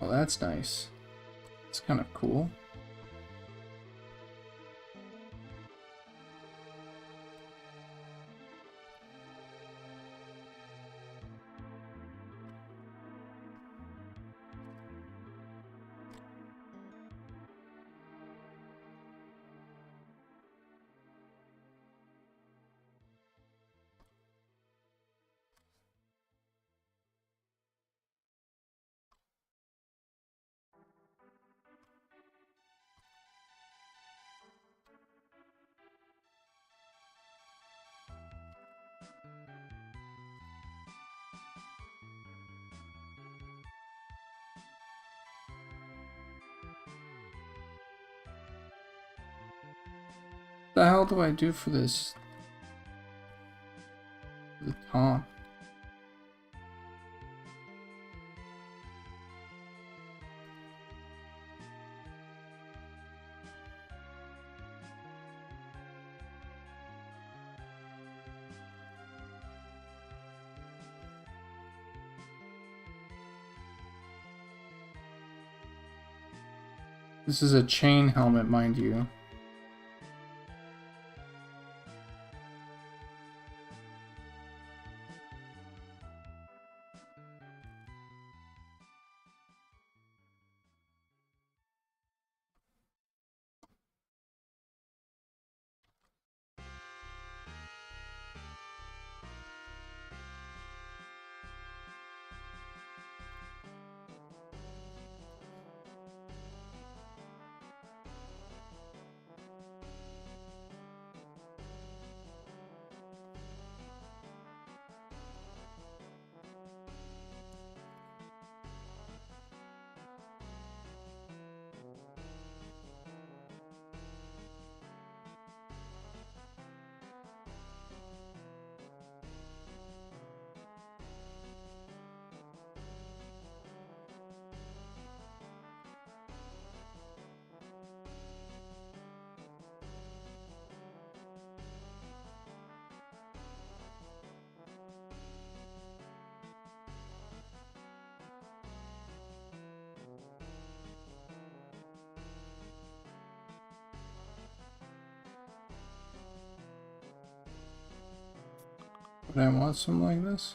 Oh, that's nice. It's kind of cool. What the hell do I do for this? The top. This is a chain helmet, mind you. Would I want something like this?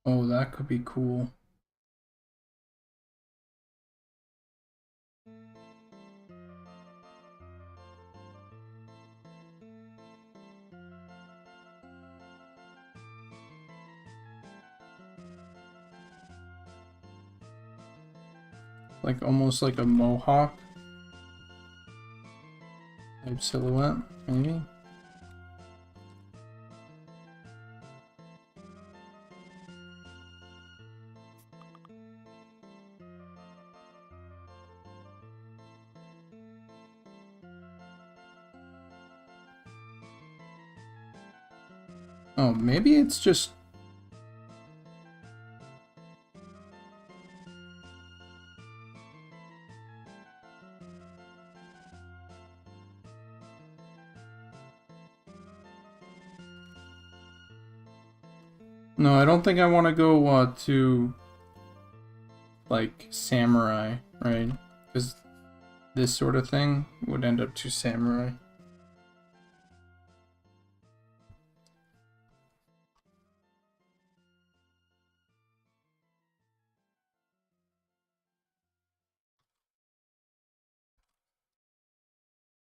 Oh, that could be cool. Like almost like a mohawk type silhouette, maybe? Oh, maybe it's just... No, I don't think I want to go to like samurai, right? Because this sort of thing would end up too samurai.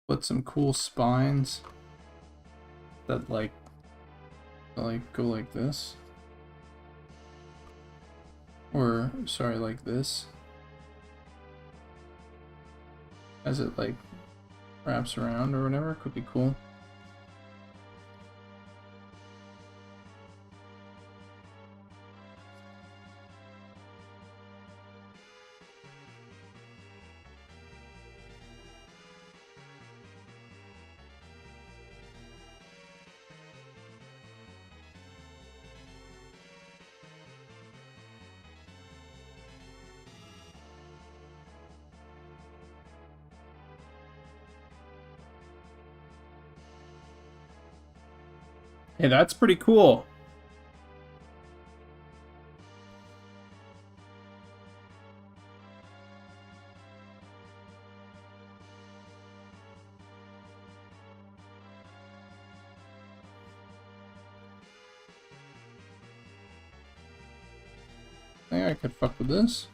Put some cool spines that like go like this. Or sorry, like this. As it like wraps around or whatever, could be cool. Hey, that's pretty cool. I think I could fuck with this.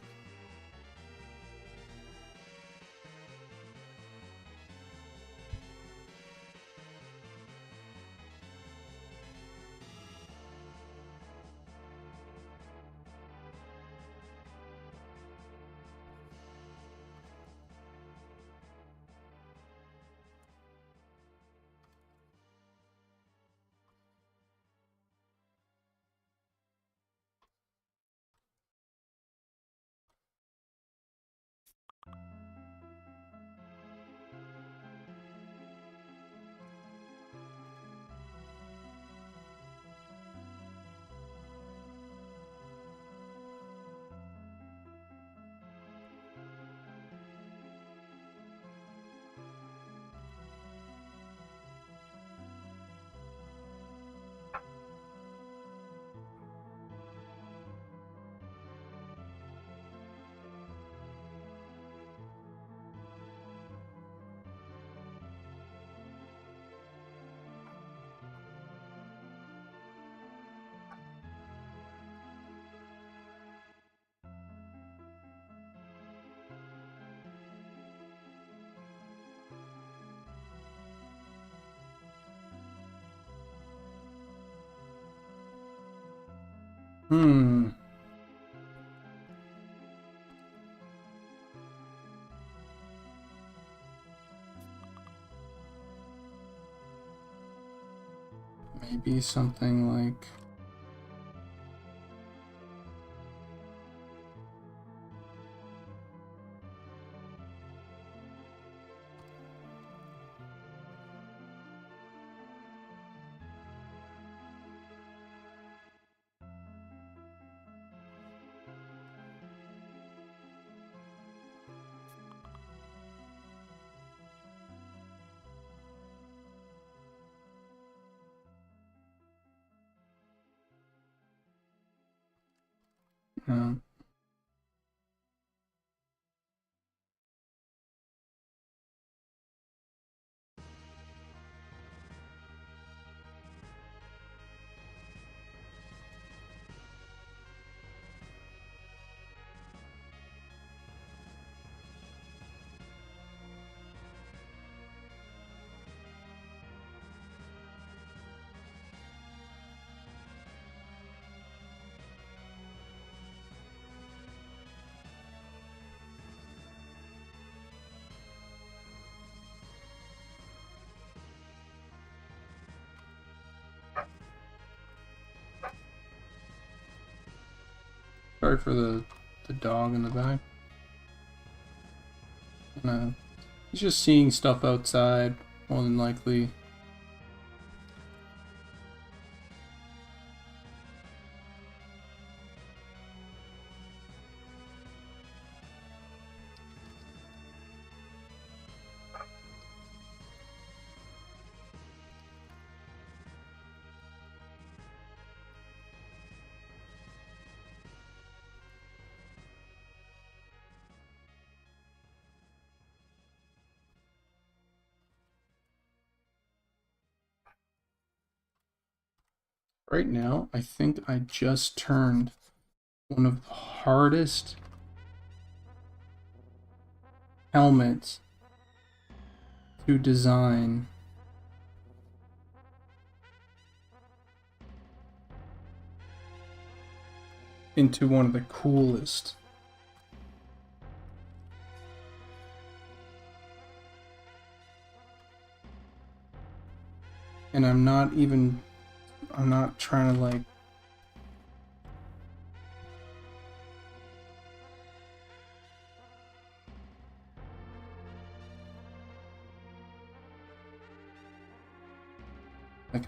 Hmm. Maybe something like... Um, Sorry for the dog in the back. He's just seeing stuff outside, more than likely. Right now, I think I just turned one of the hardest helmets to design into one of the coolest. And I'm not trying to like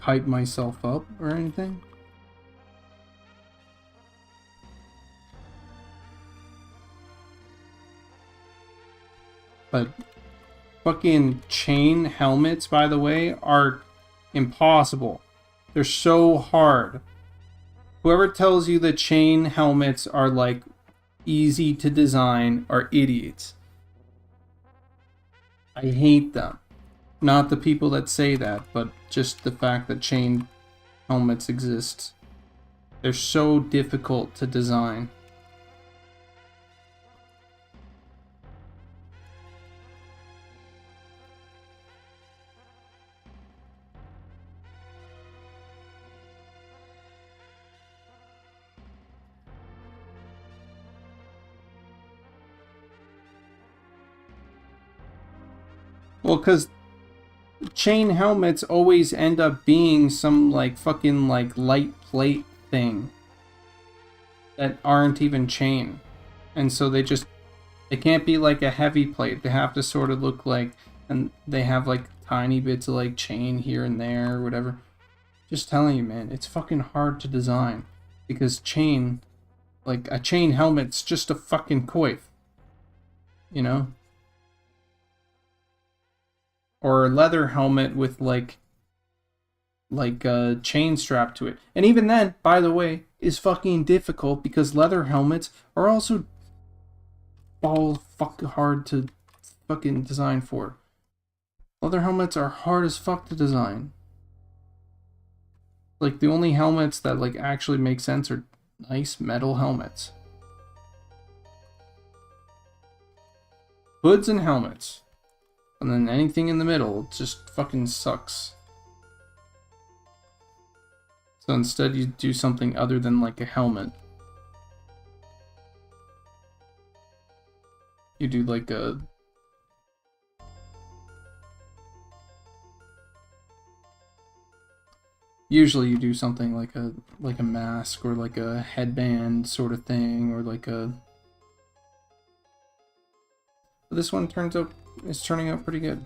hype myself up or anything. But fucking chain helmets, by the way, are impossible. They're so hard. Whoever tells you that chain helmets are like easy to design are idiots. I hate them. Not the people that say that, but just the fact that chain helmets exist. They're so difficult to design. Well, because chain helmets always end up being some like fucking like light plate thing that aren't even chain. And so they can't be like a heavy plate. They have to sort of look like, and they have like tiny bits of like chain here and there or whatever. Just telling you, man, it's fucking hard to design because chain, like a chain helmet's just a fucking coif, you know? Or a leather helmet with like a chain strapped to it. And even then, by the way, is fucking difficult because leather helmets are also all fucking hard to fucking design for. Leather helmets are hard as fuck to design. Like the only helmets that like actually make sense are nice metal helmets. Hoods and helmets. And then anything in the middle just fucking sucks. So instead you do something other than like a helmet. You do like a... Usually you do something like a mask or like a headband sort of thing or like a... But this one is turning out pretty good.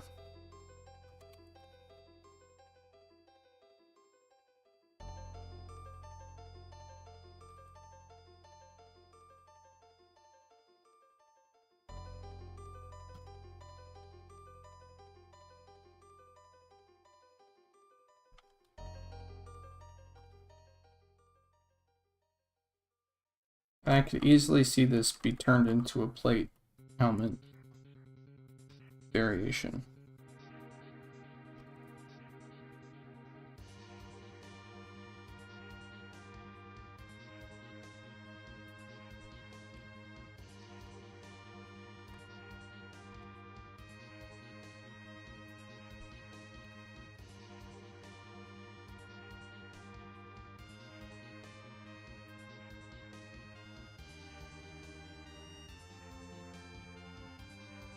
I could easily see this be turned into a plate helmet variation.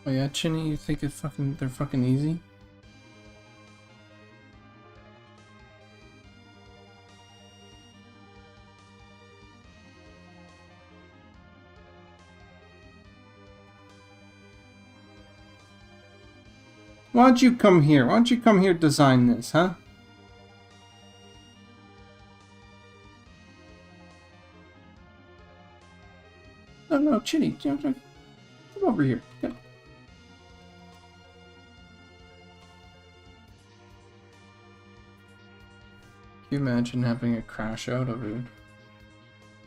Oh yeah, Chinny, you think they're fucking easy? Why don't you come here? Why don't you come here design this, huh? No, Chinny, come over here. Come. Can you imagine having a crash out of a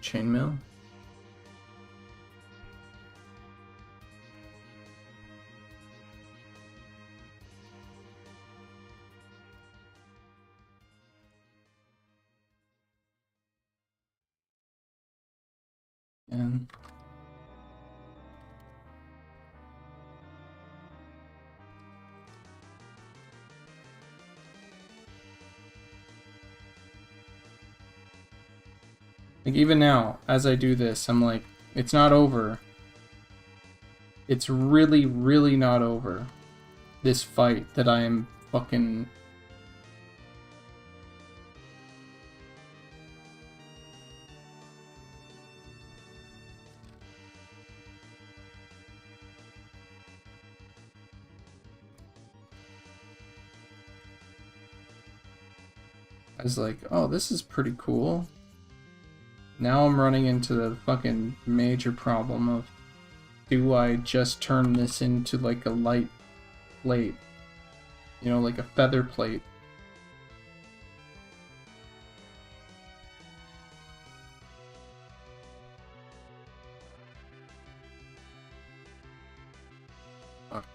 chainmail? And like even now, as I do this, I'm like, it's not over. It's really, really not over. This fight that I am fucking... I was like, oh, this is pretty cool. Now I'm running into the fucking major problem of, do I just turn this into like a light plate? You know, like a feather plate. Fuck.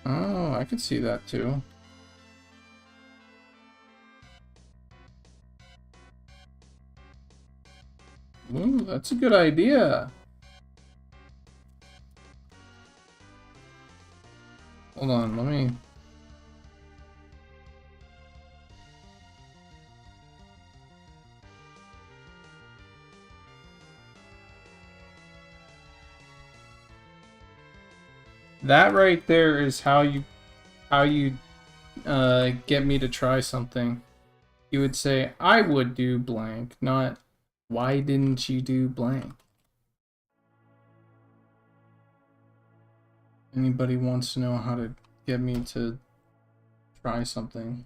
Oh, I could see that too. Ooh, that's a good idea. Hold on, let me... That right there is how you get me to try something. You would say, I would do blank, not why didn't you do blank? Anybody wants to know how to get me to try something?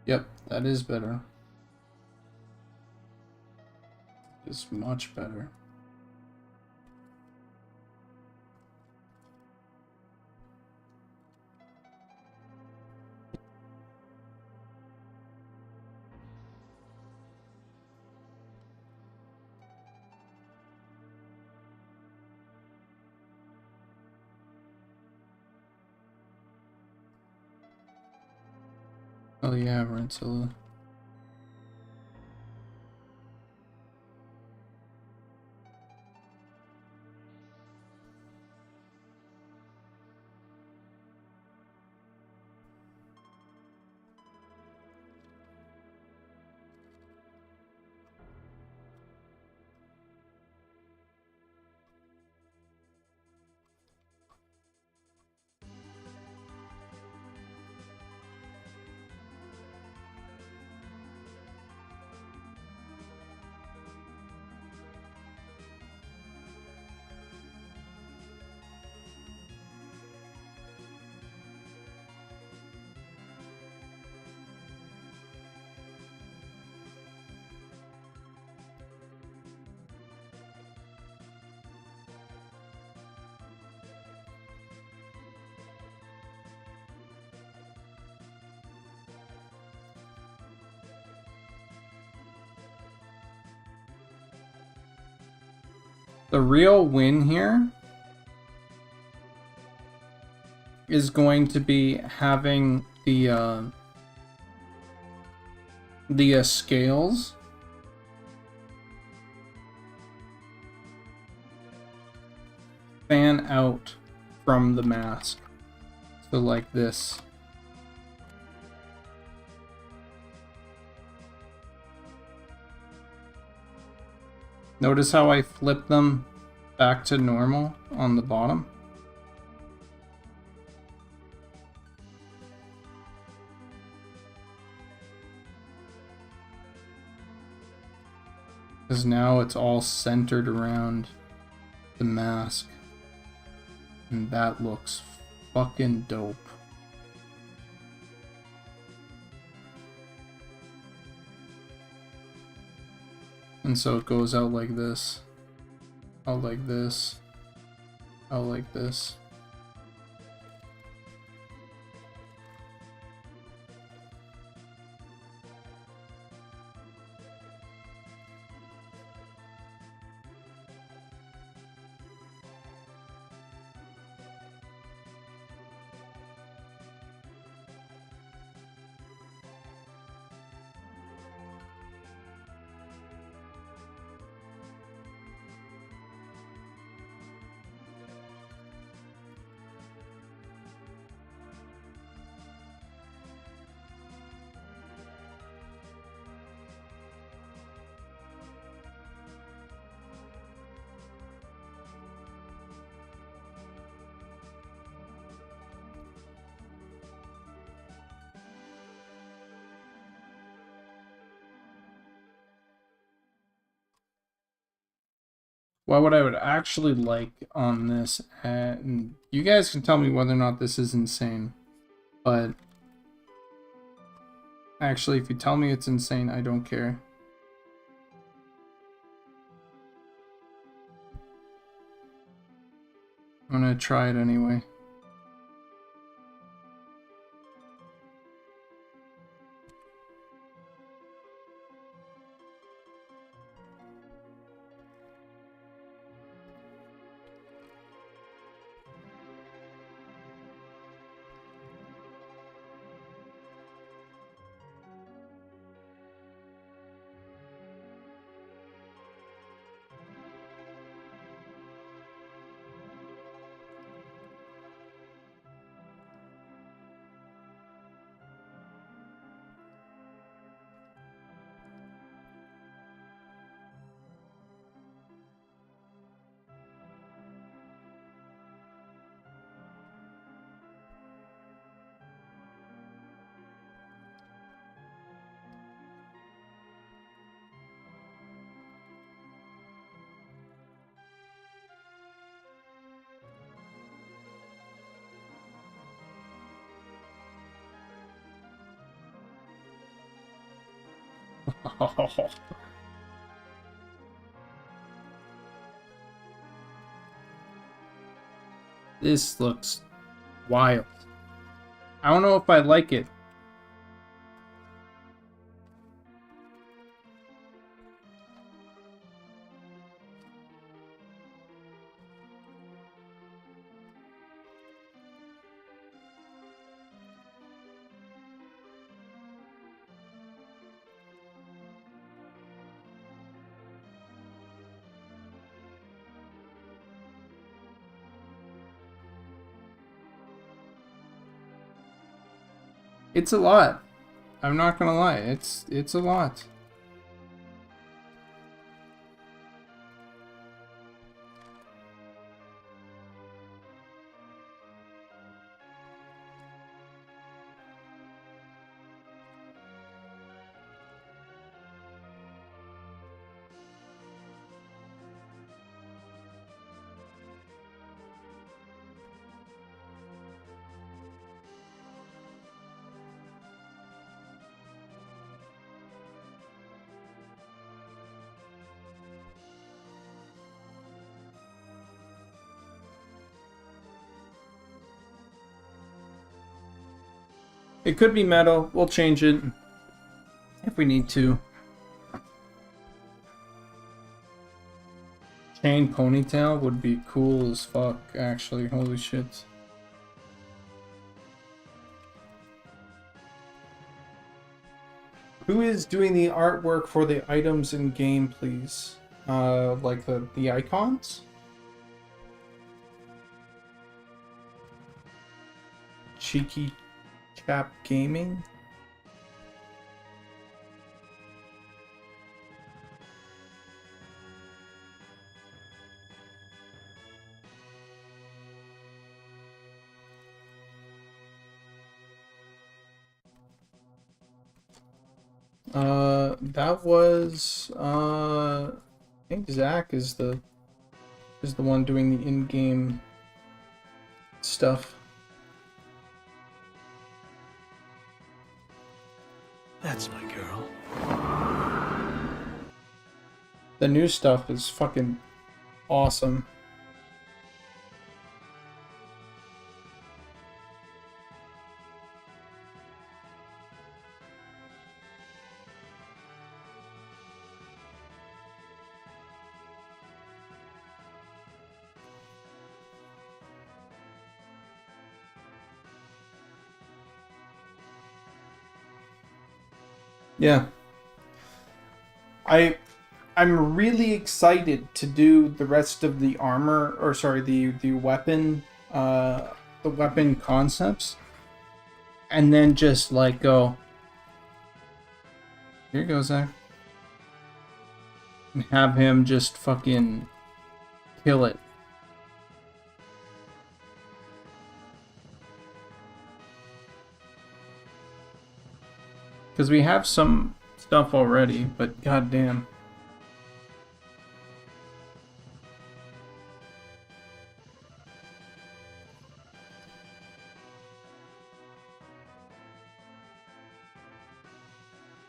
Yep, that is better. It's much better. Oh yeah, Rentilla. The real win here is going to be having the scales fan out from the mask. So like this. Notice how I flip them back to normal on the bottom? Because now it's all centered around the mask. And that looks fucking dope. And so it goes out like this, out like this, out like this. What I would actually like on this, and you guys can tell me whether or not this is insane, but actually if you tell me it's insane, I don't care. I'm gonna try it anyway. This looks wild. I don't know if I like it. It's a lot. I'm not gonna lie. It's a lot. It could be metal. We'll change it if we need to. Chain ponytail would be cool as fuck, actually. Holy shit. Who is doing the artwork for the items in game, please? Like the icons? Cheeky Chap Gaming? That was, I think Zach is the one doing the in-game stuff. That's my girl. The new stuff is fucking awesome. Yeah. I'm really excited to do the rest of the armor, or sorry, the weapon concepts, and then just like go. Here you go, Zach. And have him just fucking kill it. Because we have some stuff already, but goddamn.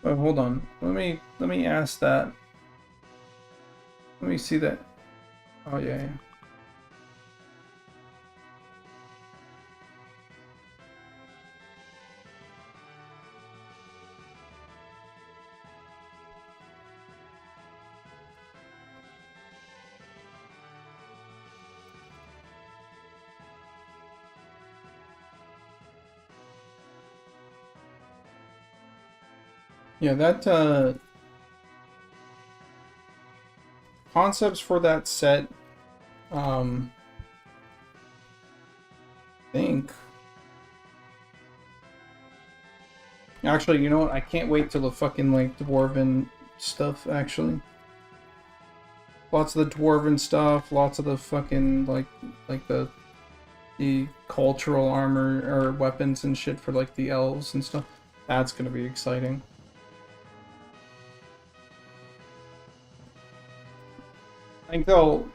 Oh, hold on. Let me ask that. Let me see that. Oh yeah. Yeah, that concepts for that set, I think. Actually, you know what? I can't wait till the fucking like dwarven stuff. Actually, lots of the dwarven stuff, lots of the fucking like the cultural armor or weapons and shit for like the elves and stuff. That's gonna be exciting. I think they'll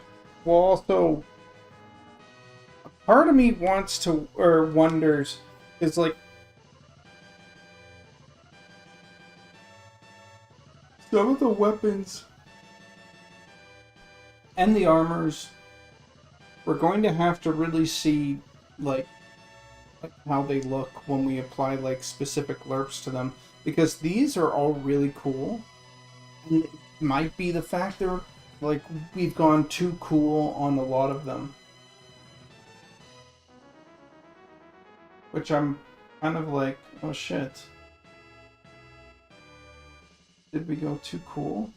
will also. Part of me wants to or wonders is like some of the weapons and the armors we're going to have to really see like how they look when we apply like specific lerps to them, because these are all really cool, and it might be the fact they're like we've gone too cool on a lot of them, which I'm kind of like, oh shit, did we go too cool?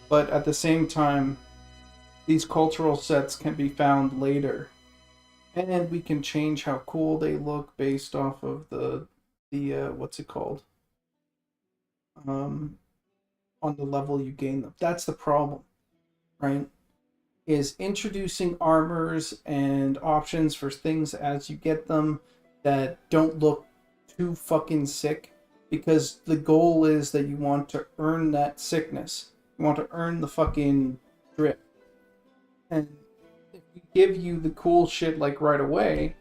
But at the same time, these cultural sets can be found later, and we can change how cool they look based off of the what's it called, on the level you gain them. That's the problem, right? Is introducing armors and options for things as you get them that don't look too fucking sick, because the goal is that you want to earn that sickness. You want to earn the fucking drip. And if we give you the cool shit like right away,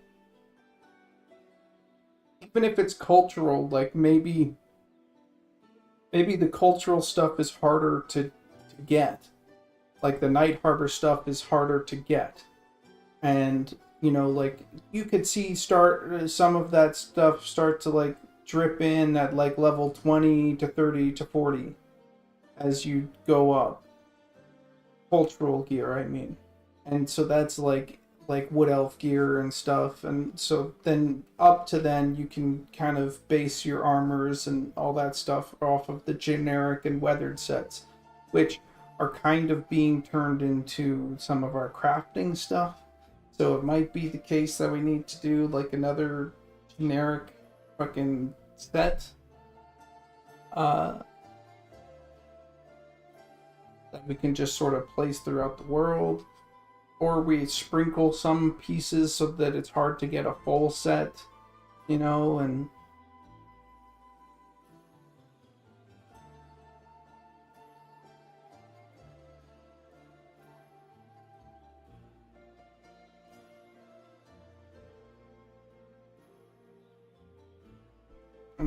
even if it's cultural, like maybe the cultural stuff is harder to get. Like the Night Harbor stuff is harder to get. And, you know, like you could see some of that stuff start to like drip in at like level 20 to 30 to 40 as you go up. cultural gear, I mean. And so that's like wood elf gear and stuff. And so then up to then you can kind of base your armors and all that stuff off of the generic and weathered sets, which are kind of being turned into some of our crafting stuff. So it might be the case that we need to do like another generic fucking set. That we can just sort of place throughout the world. Or we sprinkle some pieces so that it's hard to get a full set, you know, and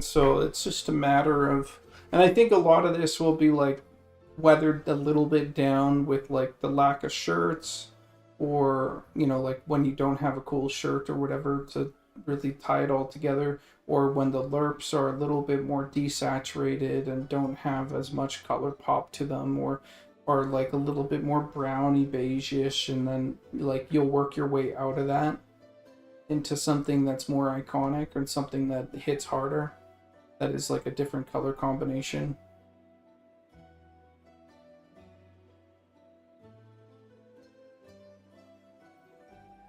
so it's just a matter of, and I think a lot of this will be like weathered a little bit down with like the lack of shirts, or you know, like when you don't have a cool shirt or whatever to really tie it all together, or when the lerps are a little bit more desaturated and don't have as much color pop to them, or like a little bit more browny beige-ish, and then like you'll work your way out of that into something that's more iconic or something that hits harder, that is like a different color combination.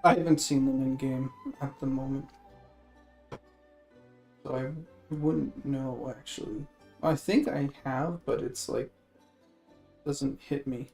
I haven't seen them in game at the moment, so I wouldn't know actually. I think I have, but it's like doesn't hit me.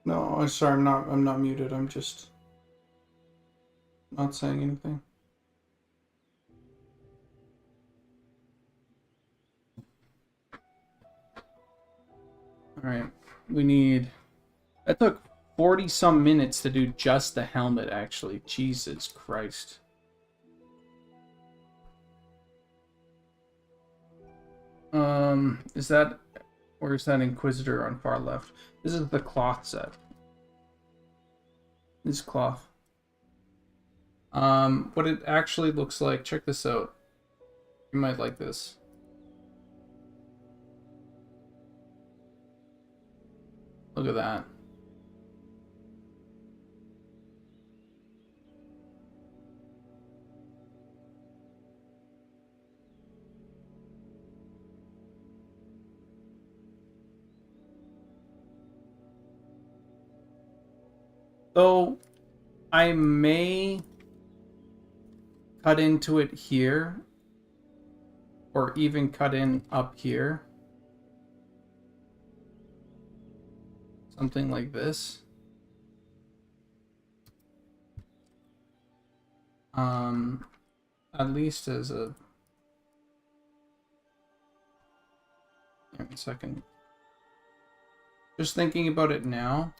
No, I'm sorry, I'm not muted. I'm just not saying anything. All right. We need, that took 40 some minutes to do just the helmet actually. Jesus Christ. Is that, or is that Inquisitor on far left? This is the cloth set. This cloth. What it actually looks like, check this out. You might like this. Look at that. So I may cut into it here, or even cut in up here. Something like this. At least as a... Wait a second. Just thinking about it now.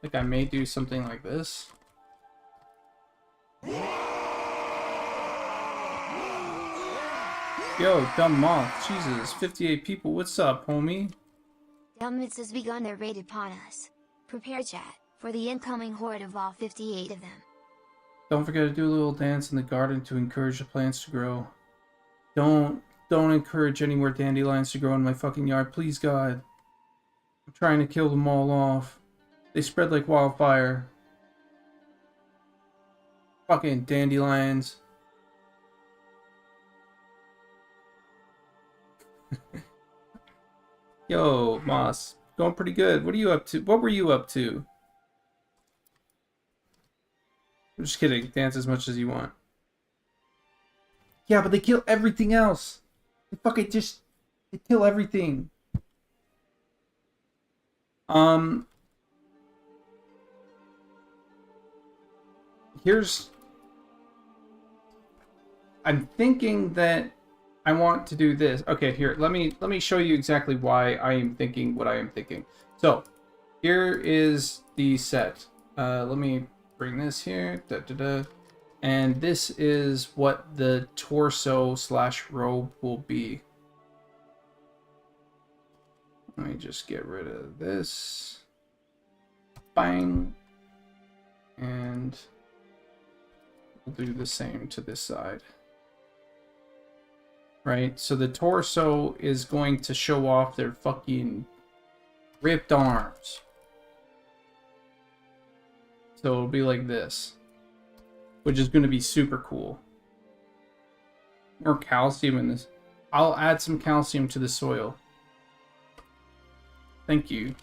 Like I may do something like this. Yo, dumb moth. Jesus, 58 people. What's up, homie? Dumbness has begun their raid upon us. Prepare chat for the incoming horde of all 58 of them. Don't forget to do a little dance in the garden to encourage the plants to grow. Don't encourage any more dandelions to grow in my fucking yard, please God. I'm trying to kill them all off. They spread like wildfire. Fucking dandelions. Yo, Moss. Going pretty good. What are you up to? What were you up to? I'm just kidding. Dance as much as you want. Yeah, but they kill everything else. They fucking just... They kill everything. Here's... I'm thinking that I want to do this. Okay, here, let me show you exactly why I am thinking what I am thinking. So, here is the set. Let me bring this here. Da, da, da. And this is what the torso / robe will be. Let me just get rid of this. Bang. And we'll do the same to this side. Right? So the torso is going to show off their fucking ripped arms. So it'll be like this. Which is going to be super cool. More calcium in this. I'll add some calcium to the soil. Thank you.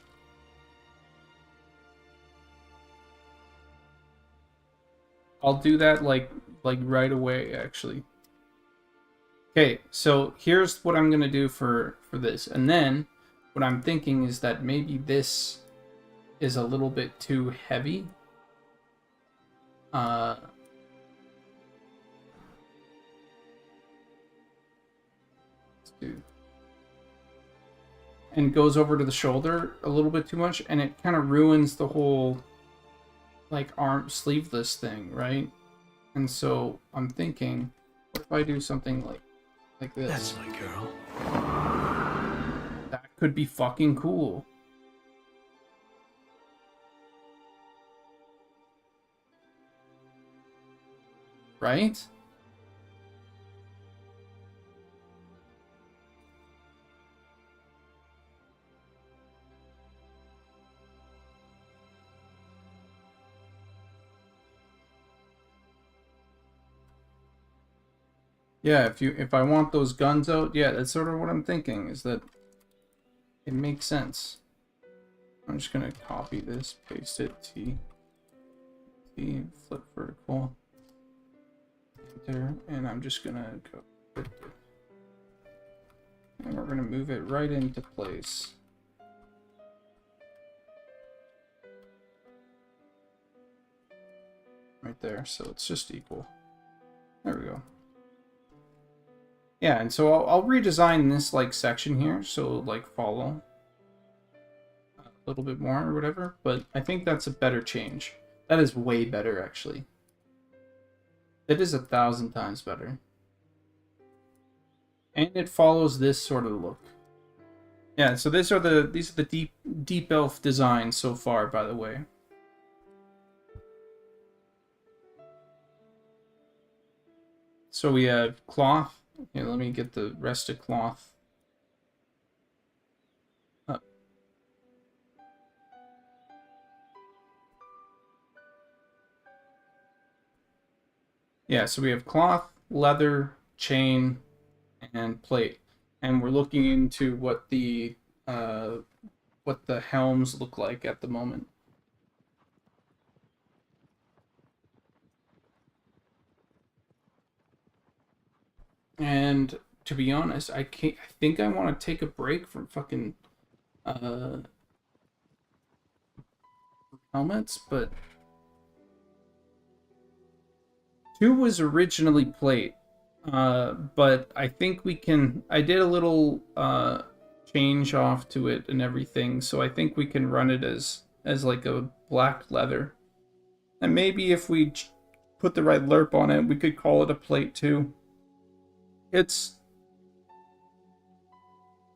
I'll do that like right away, actually. Okay, so here's what I'm gonna do for this, and then what I'm thinking is that maybe this is a little bit too heavy. Let's do. And goes over to the shoulder a little bit too much, and it kind of ruins the whole like arm sleeveless thing, right? And so I'm thinking, what if I do something like this? That's my girl. That could be fucking cool. Right? Yeah, if I want those guns out, yeah, that's sort of what I'm thinking, is that it makes sense. I'm just gonna copy this, paste it, T, flip vertical, enter, and I'm just gonna go, and we're gonna move it right into place. Right there, so it's just equal. There we go. Yeah, and so I'll redesign this like section here, so like follow a little bit more or whatever, but I think that's a better change. That is way better, actually. It is 1,000 times better. And it follows this sort of look. Yeah, so these are the deep elf designs so far, by the way. So we have cloth. Here, let me get the rest of cloth up. Yeah, so we have cloth, leather, chain, and plate. And we're looking into what the helms look like at the moment. And to be honest, I think I want to take a break from fucking helmets, but 2 was originally plate. But I think we can. I did a little change off to it and everything, so I think we can run it as like a black leather. And maybe if we put the right lerp on it, we could call it a plate too.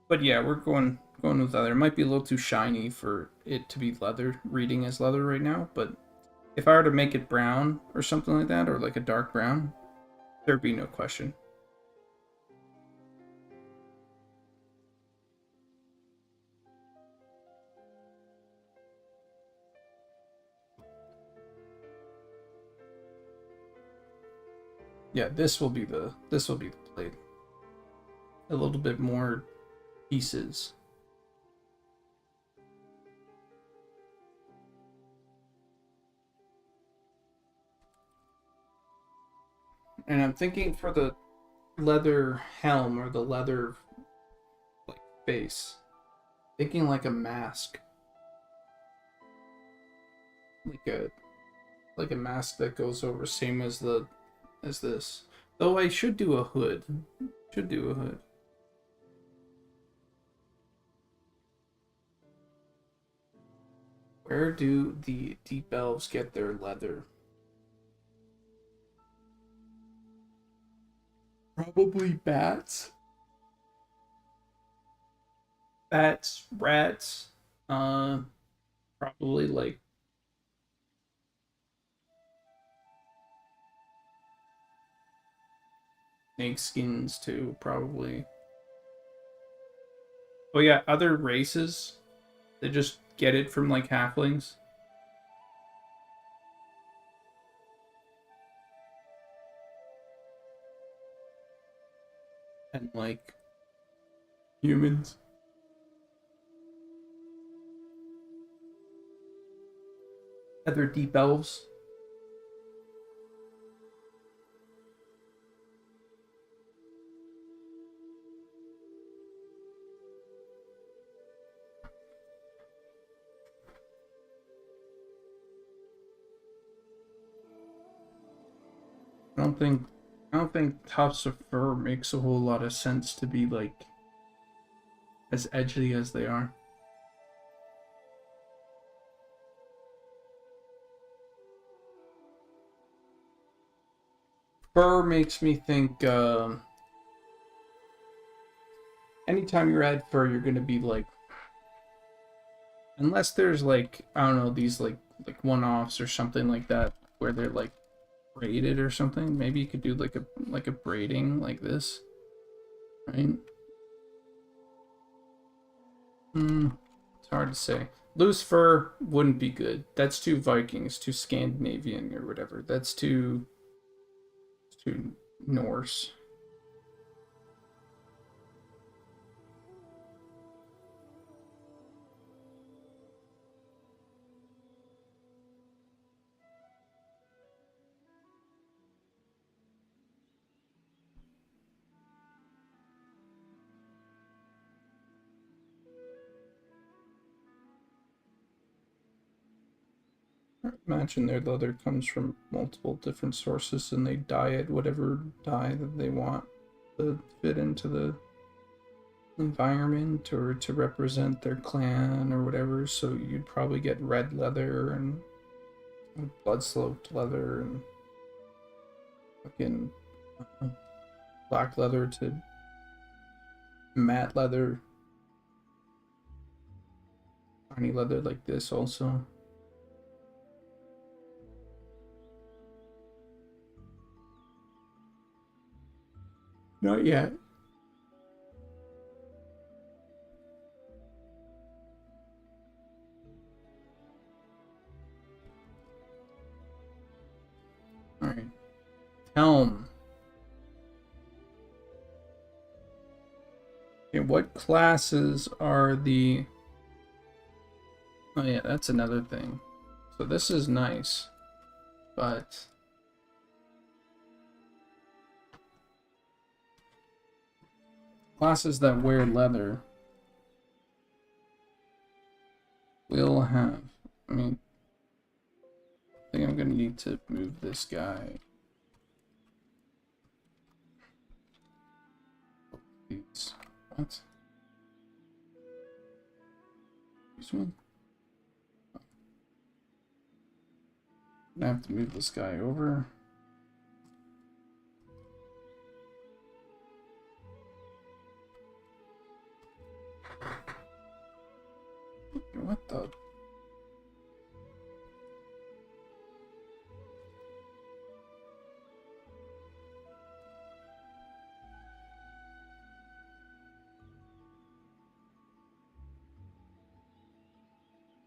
But yeah, we're going with leather. It might be a little too shiny for it to be leather, reading as leather right now, but if I were to make it brown or something like that, or like a dark brown, there'd be no question. Yeah, this will be the plate. A little bit more pieces. And I'm thinking for the leather helm or the leather like face, thinking like a mask, like a mask that goes over, same as this. Though I should do a hood. Should do a hood. Where do the deep elves get their leather? Probably bats. Bats, rats, probably like snake skins too, probably. Oh yeah, other races, they just get it from like halflings. And like humans. Other deep elves. I don't think I don't think tufts of fur makes a whole lot of sense to be like as edgy as they are. Fur makes me think anytime you add fur you're gonna be like, unless there's like, I don't know, these like one-offs or something like that where they're like braided or something. Maybe you could do like a braiding like this, right? It's hard to say. Loose fur wouldn't be good. That's too Vikings, too Scandinavian or whatever. That's too Norse. Imagine their leather comes from multiple different sources and they dye it whatever dye that they want to fit into the environment or to represent their clan or whatever. So you'd probably get red leather and blood sloped leather and fucking black leather to matte leather, shiny leather like this also. Not yet. Alright. Helm. Okay, what classes are the... Oh yeah, that's another thing. So this is nice, but... classes that wear leather will have... I mean... I think I'm gonna need to move this guy. These... What? This one? I have to move this guy over. What the?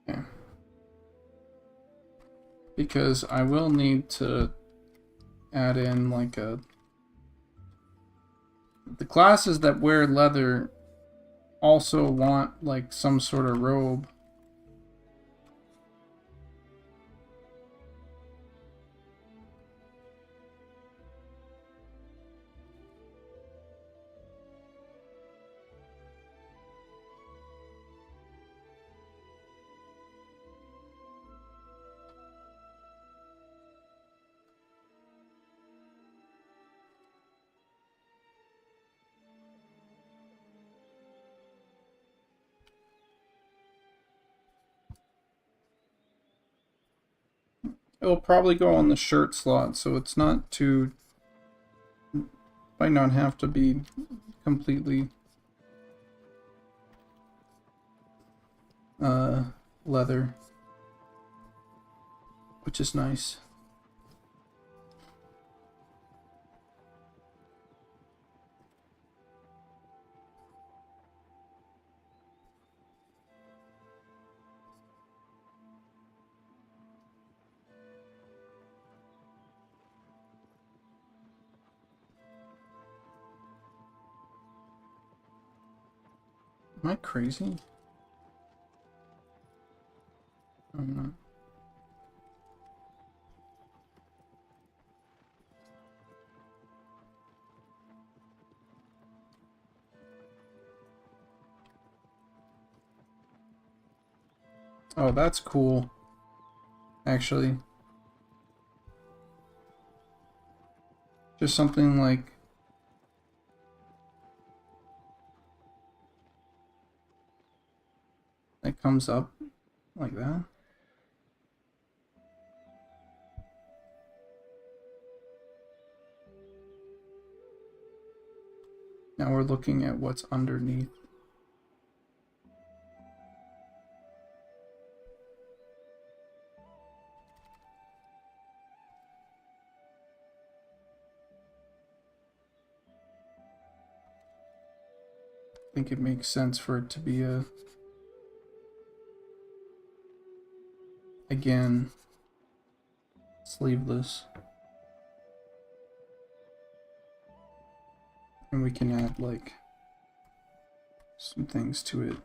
Yeah. Because I will need to add in like a... The classes that wear leather also want like some sort of robe. it'll probably go on the shirt slot, so it's not too... might not have to be completely leather, which is nice. Am I crazy? I'm not. Oh, that's cool. Actually. Just something like... that comes up like that. Now we're looking at what's underneath. I think it makes sense for it to be a... again, sleeveless. And we can add, like, some things to it.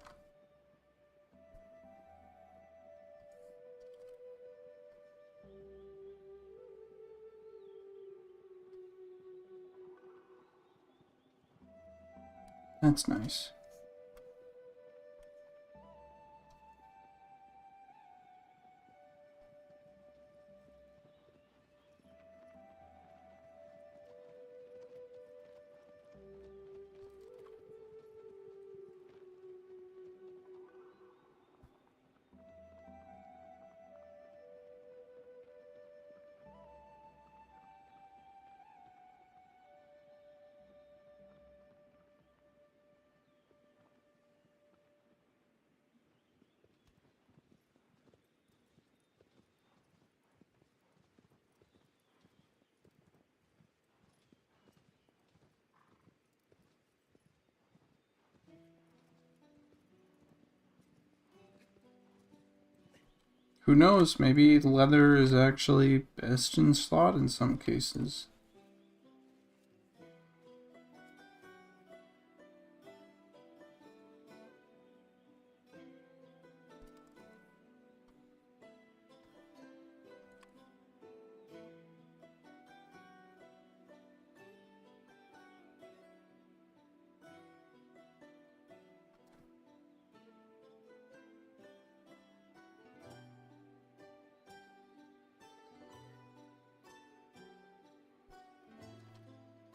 That's nice. Who knows, maybe leather is actually best in slot in some cases.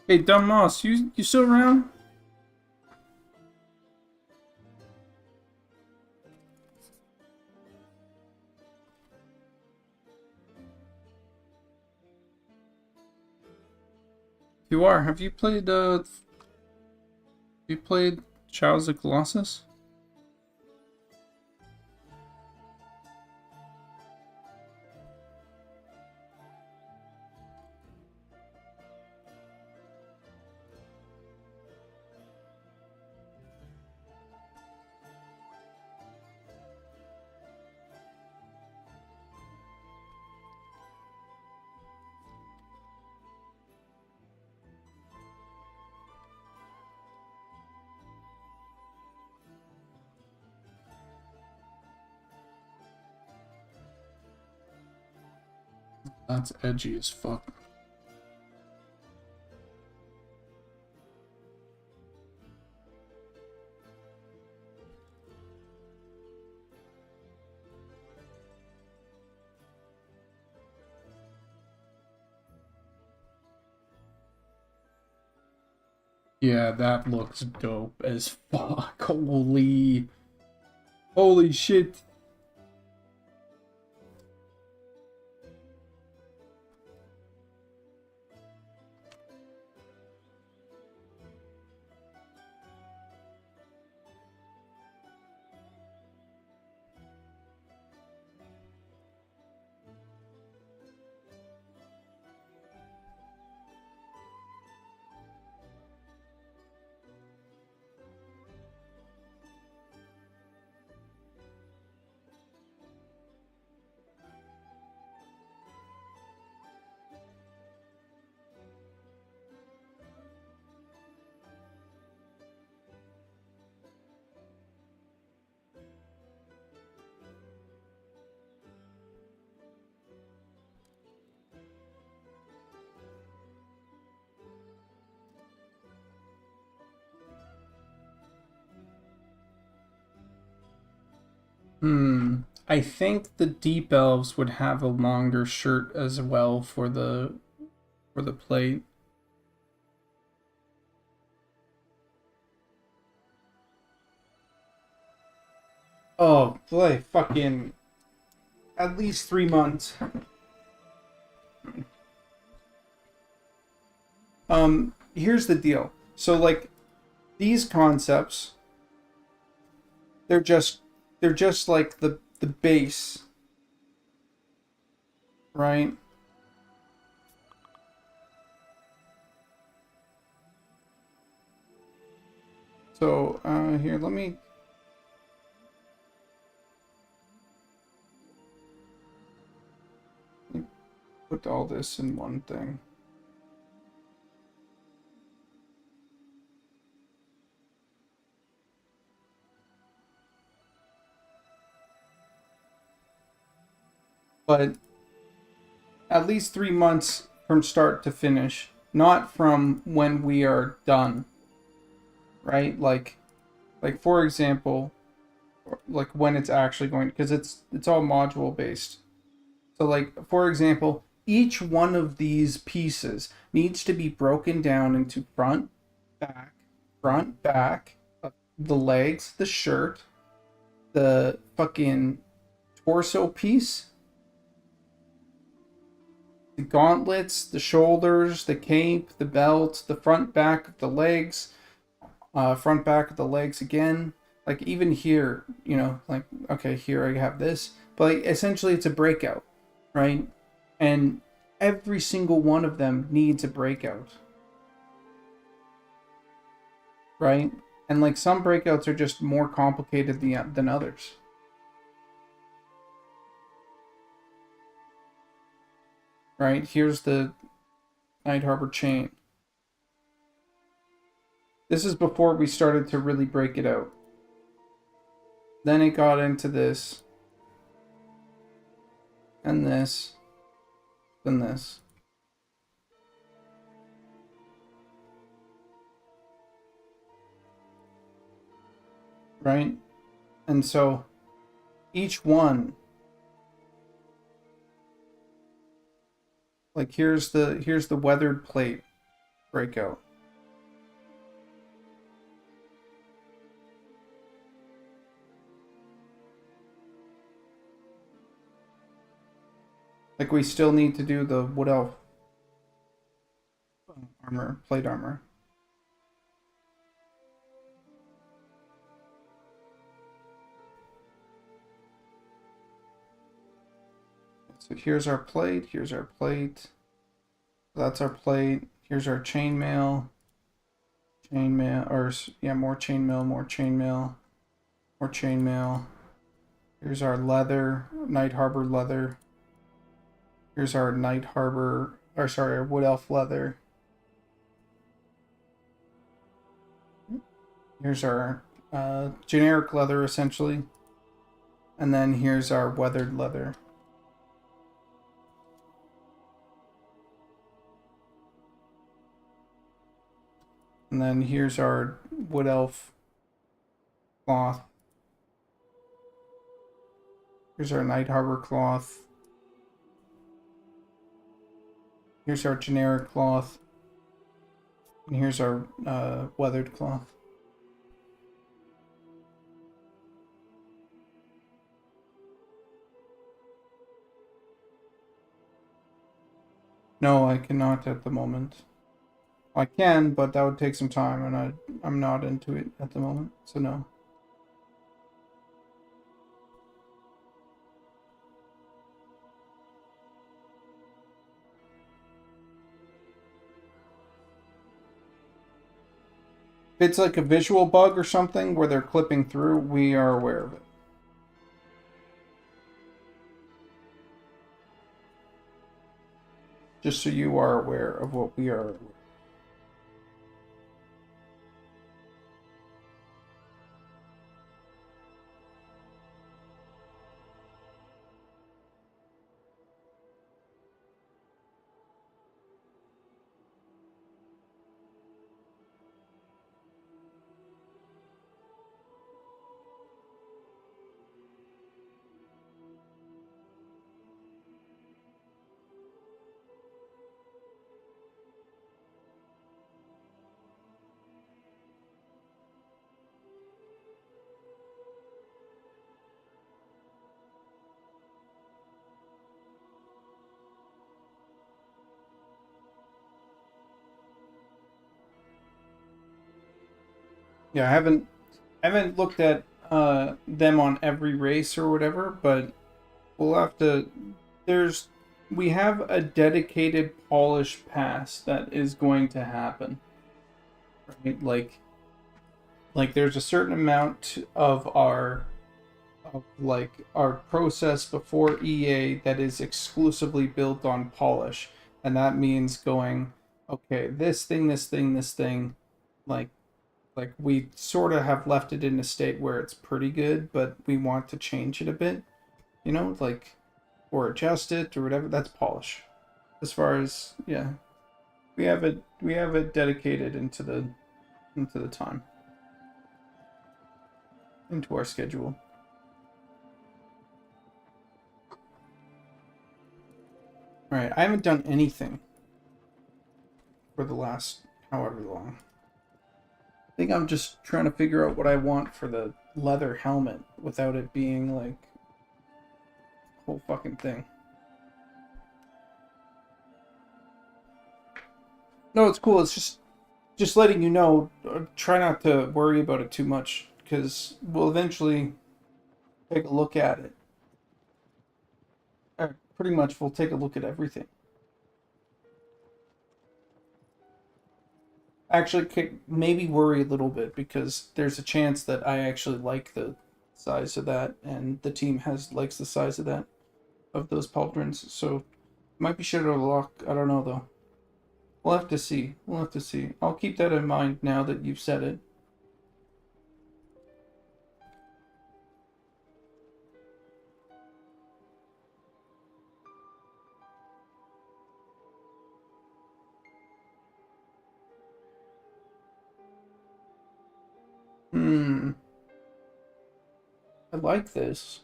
Hey, Dumb Moss, you still around? You are. Have you played Shadows of the Colossus? That's edgy as fuck. Yeah, that looks dope as fuck. Holy shit. I think the deep elves would have a longer shirt as well for the plate. Oh, boy, fucking at least 3 months. Here's the deal. So like these concepts, they're just like the base, right? So here, let me put all this in one thing. But at least 3 months from start to finish, not from when we are done, right? Like for example, like when it's actually going, because it's all module based. So like for example, each one of these pieces needs to be broken down into back, front, back, the legs, the shirt, the fucking torso piece, the gauntlets, the shoulders, the cape, the belt, the front, back of the legs, front, back of the legs again. Like even here, like okay, here I have this, but like, essentially it's a breakout, right? And every single one of them needs a breakout, right? And like some breakouts are just more complicated than others. Right? Here's the Night Harbor chain. This is before we started to really break it out. Then it got into this, and this, then this. Right? And so each one, like here's the weathered plate breakout. Like we still need to do the wood elf armor, plate armor. So here's our plate, here's our plate. That's our plate. Here's our chainmail. Chainmail, or yeah, more chainmail, more chainmail, more chainmail. Here's our leather, Night Harbor leather. Here's our Night Harbor, or sorry, our Wood Elf leather. Here's our generic leather, essentially. And then here's our weathered leather. And then here's our Wood Elf cloth. Here's our Night Harbor cloth. Here's our generic cloth. And here's our weathered cloth. No, I cannot at the moment. I can, but that would take some time, and I'm not into it at the moment, so no. If it's like a visual bug or something where they're clipping through, we are aware of it. Just so you are aware of what we are aware of. Yeah, I haven't looked at them on every race or whatever, but we'll have to. There's we have a dedicated polish pass that is going to happen, right? Like there's a certain amount of our process before EA that is exclusively built on polish, and that means going, okay, this thing, like like we sort of have left it in a state where it's pretty good, but we want to change it a bit, like or adjust it or whatever. That's polish. As far as yeah, we have it dedicated into the time into our schedule. All right, I haven't done anything for the last however long. I think I'm just trying to figure out what I want for the leather helmet without it being like a whole fucking thing. No, it's cool. It's just letting you know. Try not to worry about it too much because we'll eventually take a look at it. Pretty much, we'll take a look at everything. Actually, maybe worry a little bit because there's a chance that I actually like the size of that, and the team likes the size of that of those pauldrons. So might be shit out of luck. I don't know though. We'll have to see. We'll have to see. I'll keep that in mind now that you've said it. Hmm. I like this.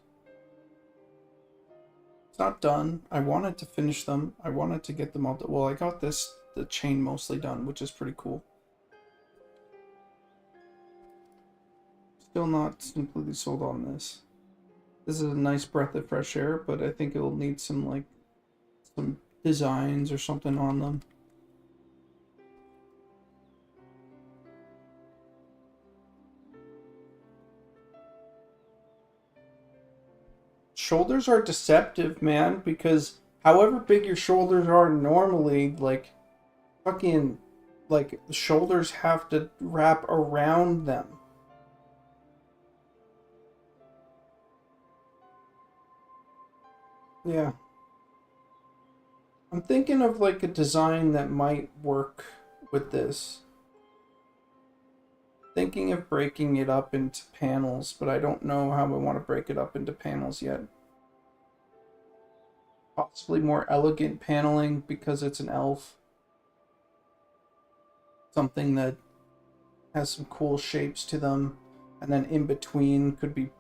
It's not done. I wanted to finish them. I wanted to get them all. Well, I got the chain mostly done, which is pretty cool. Still not completely sold on this. This is a nice breath of fresh air, but I think it'll need some designs or something on them. Shoulders are deceptive, man, because however big your shoulders are normally, like fucking like the shoulders have to wrap around them. Yeah. I'm thinking of like a design that might work with this. Thinking of breaking it up into panels, but I don't know how I want to break it up into panels yet. Possibly more elegant paneling because it's an elf. Something that has some cool shapes to them, and then in between could be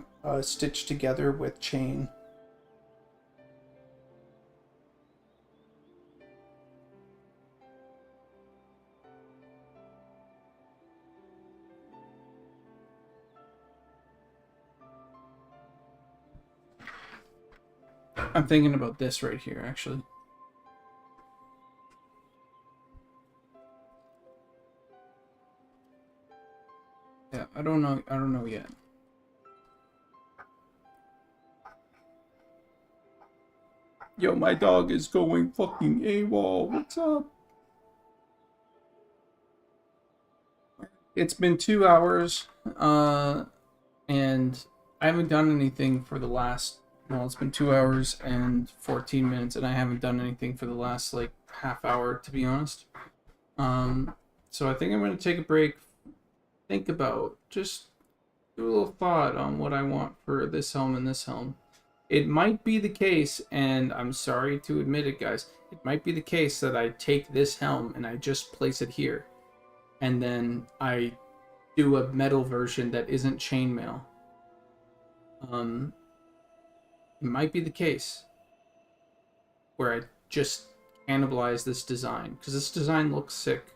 stitched together with chain. I'm thinking about this right here, actually. Yeah, I don't know. I don't know yet. Yo, my dog is going fucking AWOL. What's up? It's been 2 hours, and I haven't done anything for the last. Well, it's been 2 hours and 14 minutes, and I haven't done anything for the last like half hour, to be honest. So I think I'm gonna take a break. Think about just do a little thought on what I want for this helm and this helm. It might be the case, and I'm sorry to admit it, guys. It might be the case that I take this helm and I just place it here, and then I do a metal version that isn't chainmail. It might be the case where I just cannibalize this design because this design looks sick.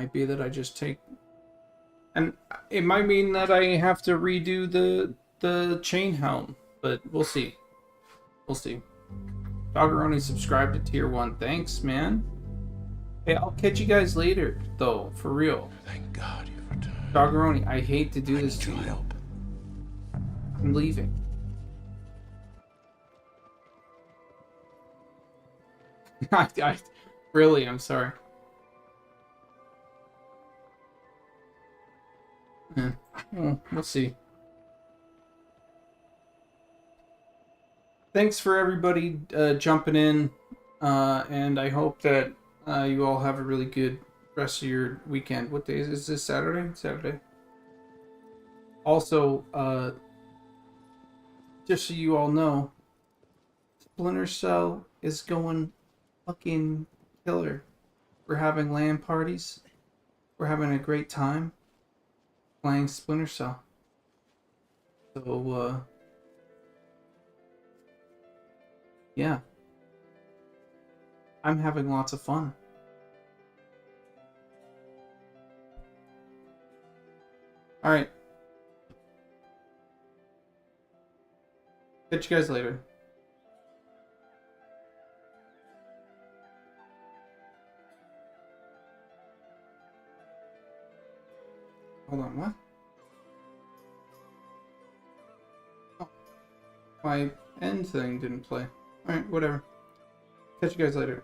might be that I just take, and it might mean that I have to redo the chain helm, but we'll see. We'll see. Doggeroni subscribed to tier 1. Thanks, man. Hey, I'll catch you guys later, though, for real. Thank God you've returned. Doggeroni, I hate to do this to Your you. help. I'm leaving. I really, I'm sorry. Yeah. Well, we'll see. Thanks for everybody jumping in, and I hope that you all have a really good rest of your weekend. What day is this? Saturday? Saturday. Also, just so you all know, Splinter Cell is going fucking killer. We're having LAN parties. We're having a great time playing Splinter Cell. So, yeah. I'm having lots of fun. Alright. Catch you guys later. Hold on, what? Oh, my end thing didn't play. Alright, whatever. Catch you guys later.